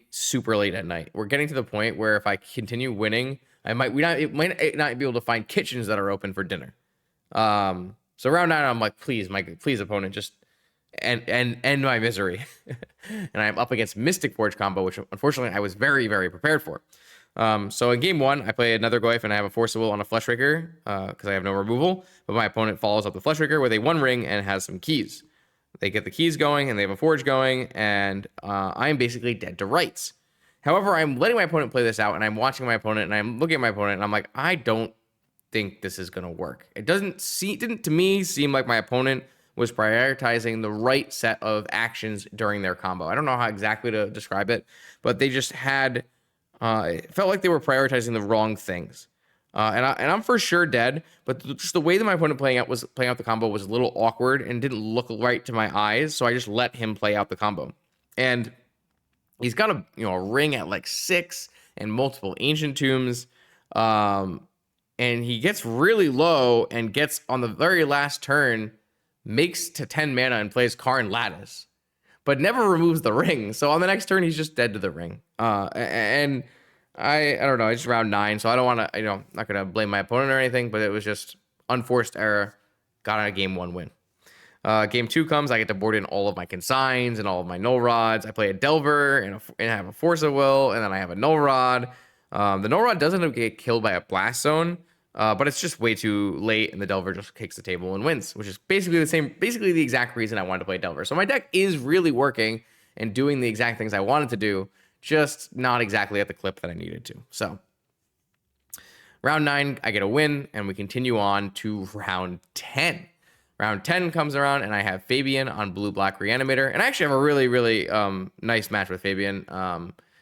super late at night. We're getting to the point where if I continue winning, it might not be able to find kitchens that are open for dinner. So round 9, I'm like, please opponent, just end my misery. And I'm up against Mystic Forge combo, which unfortunately I was very, very prepared for. So in game 1, I play another Goyf, and I have a Force of Will on a Flesh Raker because I have no removal, but my opponent follows up the Flesh Raker with a 1-ring and has some keys. They get the keys going, and they have a Forge going, and I am basically dead to rights. However, I'm letting my opponent play this out, and I'm watching my opponent, and I'm looking at my opponent, and I'm like, I don't think this is going to work. It didn't to me seem like my opponent was prioritizing the right set of actions during their combo. I don't know how exactly to describe it, but they just had... it felt like they were prioritizing the wrong things. And I'm for sure dead, but just the way that my opponent playing out the combo was a little awkward and didn't look right to my eyes, so I just let him play out the combo. And he's got a ring at like 6 and multiple Ancient Tombs, and he gets really low and gets on the very last turn, makes to 10 mana and plays Karn Lattice, but never removes the ring. So on the next turn, he's just dead to the ring. And I don't know. It's round 9, so I don't want to, not going to blame my opponent or anything, but it was just unforced error. Got a game 1 win. Game 2 comes, I get to board in all of my consigns and all of my null rods. I play a Delver and I have a Force of Will, and then I have a null rod. The null rod doesn't get killed by a Blast Zone, but it's just way too late, and the Delver just kicks the table and wins, which is basically the exact reason I wanted to play Delver. So my deck is really working and doing the exact things I wanted to do, just not exactly at the clip that I needed to. So round 9, I get a win, and we continue on to round 10. Round 10 comes around, and I have Fabian on blue-black Reanimator, and I actually have a really, really nice match with Fabian.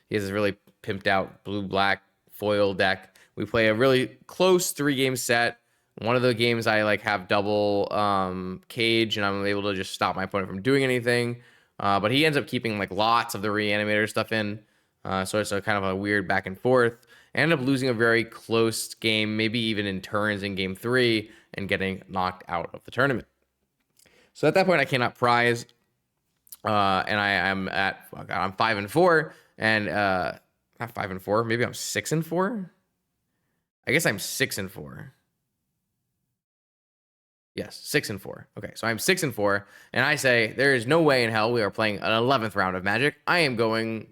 He has this really pimped out blue-black foil deck. We play a really close 3-game set. One of the games I have double cage, and I'm able to just stop my opponent from doing anything. But he ends up keeping lots of the Reanimator stuff in. So it's a kind of a weird back and forth. I ended up losing a very close game, maybe even in turns in game 3, and getting knocked out of the tournament. So at that point, I cannot prize, and I'm 5-4, and not 5-4, maybe I'm 6-4. I guess I'm 6-4. Yes, 6-4. Okay, so I'm 6-4, and I say there is no way in hell we are playing an 11th round of Magic. I am going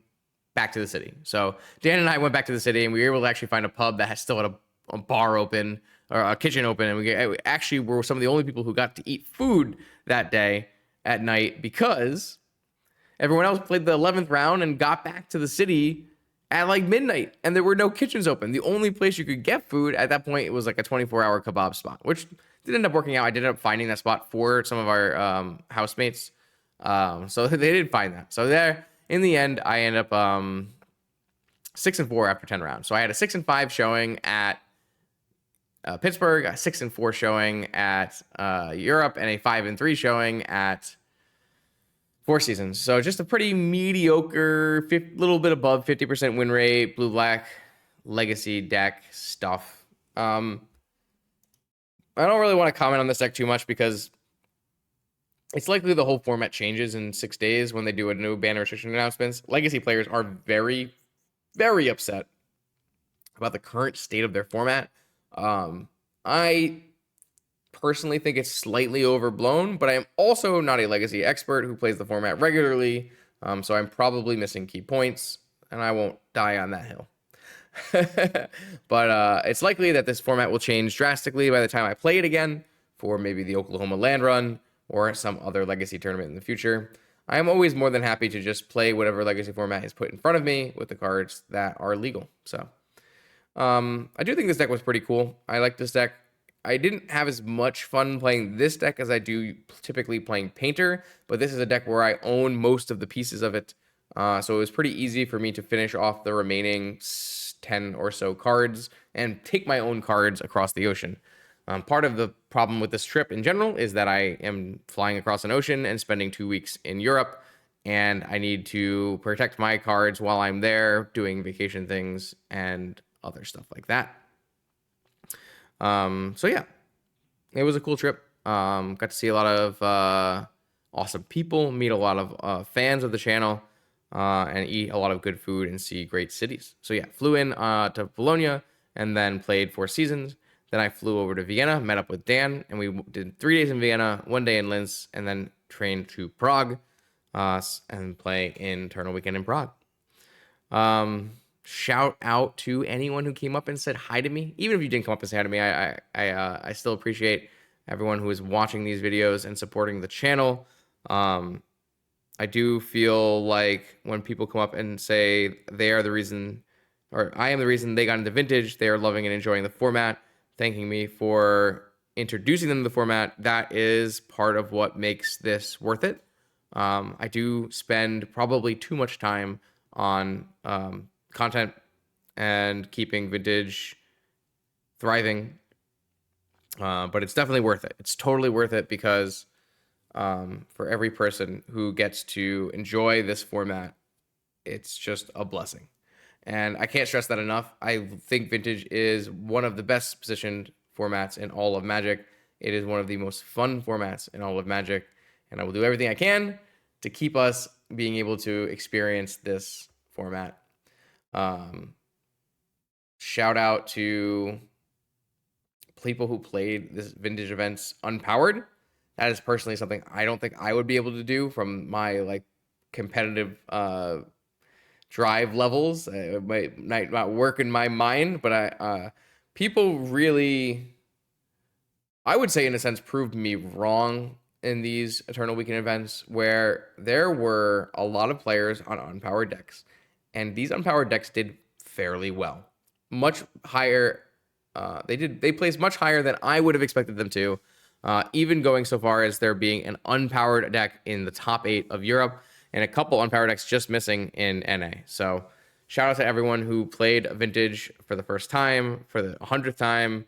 back to the city. So Dan and I went back to the city, and we were able to actually find a pub that still had a bar open or a kitchen open, and we actually were some of the only people who got to eat food that day at night because everyone else played the 11th round and got back to the city at like midnight, and there were no kitchens open. The only place you could get food at that point, it was like a 24-hour kebab spot, which did end up working out. I did end up finding that spot for some of our housemates. So they did find that. So there, in the end, I end up 6-4 after 10 rounds. So I had a 6-5 showing at Pittsburgh, a 6-4 showing at Europe, and a 5-3 showing at Four Seasons. So just a pretty mediocre, little bit above 50% win rate, blue-black legacy deck stuff. I don't really want to comment on this deck too much because it's likely the whole format changes in 6 days when they do a new ban restriction announcements. Legacy players are very, very upset about the current state of their format. I personally think it's slightly overblown, but I am also not a legacy expert who plays the format regularly, so I'm probably missing key points, and I won't die on that hill. But it's likely that this format will change drastically by the time I play it again for maybe the Oklahoma Land Run or some other legacy tournament in the future. I am always more than happy to just play whatever legacy format is put in front of me with the cards that are legal. So I do think this deck was pretty cool. I like this deck. I didn't have as much fun playing this deck as I do typically playing Painter, but this is a deck where I own most of the pieces of it. So it was pretty easy for me to finish off the remaining 10 or so cards and take my own cards across the ocean. Part of the problem with this trip in general is that I am flying across an ocean and spending 2 weeks in Europe, and I need to protect my cards while I'm there doing vacation things and other stuff like that. So yeah, it was a cool trip. Got to see a lot of awesome people, meet a lot of fans of the channel, and eat a lot of good food and see great cities. So yeah, flew in to Bologna and then played Four Seasons. Then I flew over to Vienna, met up with Dan, and we did 3 days in Vienna, 1 day in Linz, and then trained to Prague and play in Eternal Weekend in Prague. Shout out to anyone who came up and said hi to me. Even if you didn't come up and say hi to me, I still appreciate everyone who is watching these videos and supporting the channel. I do feel like when people come up and say they are the reason, or I am the reason they got into Vintage, they are loving and enjoying the format, thanking me for introducing them to the format, that is part of what makes this worth it. I do spend probably too much time on content and keeping Vintage thriving, but it's definitely worth it. It's totally worth it because for every person who gets to enjoy this format, it's just a blessing. And I can't stress that enough. I think Vintage is one of the best positioned formats in all of Magic. It is one of the most fun formats in all of Magic. And I will do everything I can to keep us being able to experience this format. Shout out to people who played this Vintage events unpowered. That is personally something I don't think I would be able to do from my like competitive drive levels. It might not work in my mind, but people really, I would say in a sense, proved me wrong in these Eternal Weekend events where there were a lot of players on unpowered decks, and these unpowered decks did fairly well, much higher. They placed much higher than I would have expected them to, even going so far as there being an unpowered deck in the top 8 of Europe and a couple unpowered decks just missing in NA. So shout out to everyone who played Vintage for the first time, for the 100th time.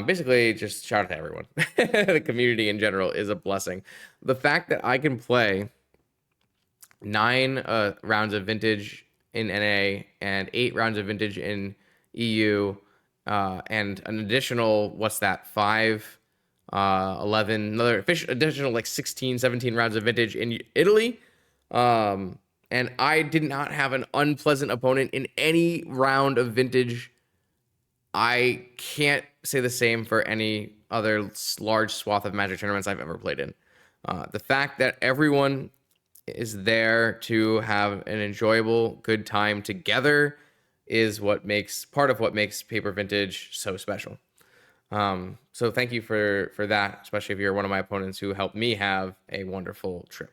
Basically, just shout out to everyone. The community in general is a blessing. The fact that I can play 9 rounds of Vintage in NA and 8 rounds of Vintage in EU, and an additional, what's that, 5, 11, another additional like 16, 17 rounds of Vintage in Italy. And I did not have an unpleasant opponent in any round of Vintage. I can't say the same for any other large swath of Magic tournaments I've ever played in. The fact that everyone is there to have an enjoyable, good time together is part of what makes Paper Vintage so special. So thank you for that, especially if you're one of my opponents who helped me have a wonderful trip.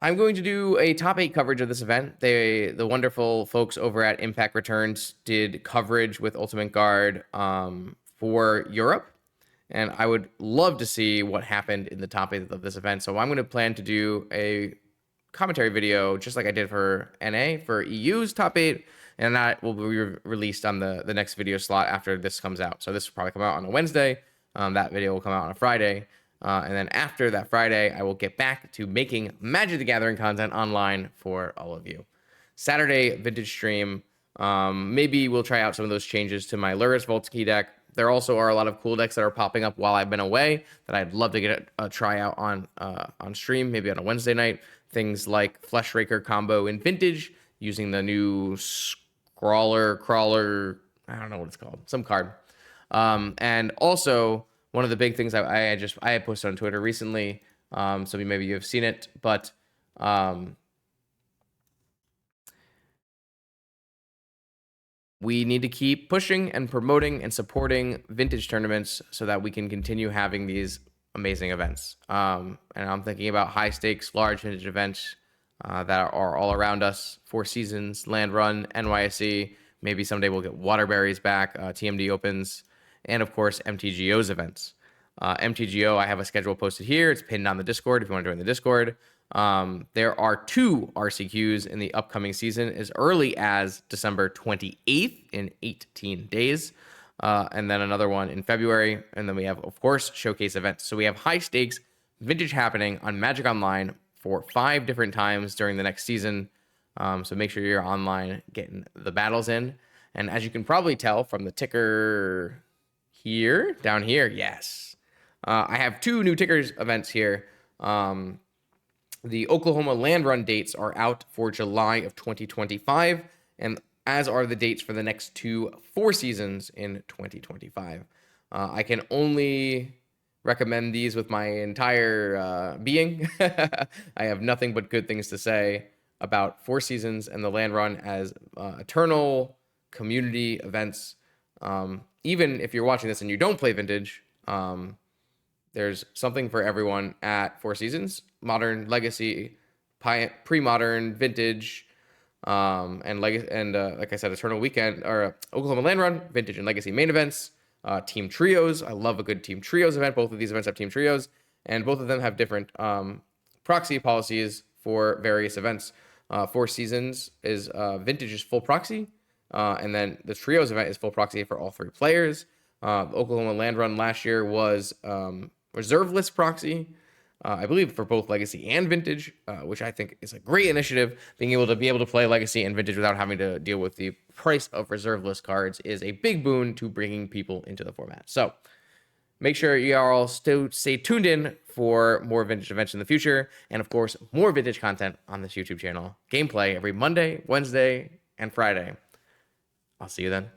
I'm going to do a top 8 coverage of this event. The wonderful folks over at Impact Returns did coverage with Ultimate Guard for Europe, and I would love to see what happened in the top 8 of this event. So I'm going to plan to do a commentary video just like I did for NA for EU's top 8, and that will be released on the next video slot after this comes out. So this will probably come out on a Wednesday. That video will come out on a Friday. And then after that Friday, I will get back to making Magic the Gathering content online for all of you. Saturday, Vintage stream. Maybe we'll try out some of those changes to my Luris Voltsky deck. There also are a lot of cool decks that are popping up while I've been away that I'd love to get a tryout on stream, maybe on a Wednesday night. Things like Fleshraker combo in Vintage using the new Crawler, I don't know what it's called, some card. And also, one of the big things I had posted on Twitter recently, so maybe you've seen it, but we need to keep pushing and promoting and supporting Vintage tournaments so that we can continue having these amazing events. And I'm thinking about high stakes, large Vintage events that are all around us. Four Seasons, Land Run, NYSE. Maybe someday we'll get Waterberries back, TMD Opens, and of course MTGO's events. MTGO, I have a schedule posted here. It's pinned on the Discord if you want to join the Discord. There are 2 RCQs in the upcoming season as early as December 28th in 18 days. And then another one in February. And then we have, of course, showcase events. So we have high stakes Vintage happening on Magic Online for 5 different times during the next season. So make sure you're online getting the battles in. And as you can probably tell from the ticker here, down here, yes. I have 2 new tickers events here. The Oklahoma Land Run dates are out for July of 2025, and as are the dates for the next 2 Four Seasons in 2025. I can only recommend these with my entire being. I have nothing but good things to say about Four Seasons and the Land Run as eternal community events. Even if you're watching this and you don't play Vintage, there's something for everyone at Four Seasons: modern, legacy, pre-modern, vintage, and like I said, Eternal Weekend or Oklahoma Land Run, vintage and legacy main events, team trios. I love a good team trios event. Both of these events have team trios, and both of them have different proxy policies for various events. Four Seasons is vintage is full proxy, and then the trios event is full proxy for all 3 players. The Oklahoma Land Run last year was reserve list proxy, I believe for both Legacy and Vintage, which I think is a great initiative. Being able to play Legacy and Vintage without having to deal with the price of reserve list cards is a big boon to bringing people into the format. So make sure you are all still stay tuned in for more Vintage events in the future, and of course, more Vintage content on this YouTube channel. Gameplay every Monday, Wednesday, and Friday. I'll see you then.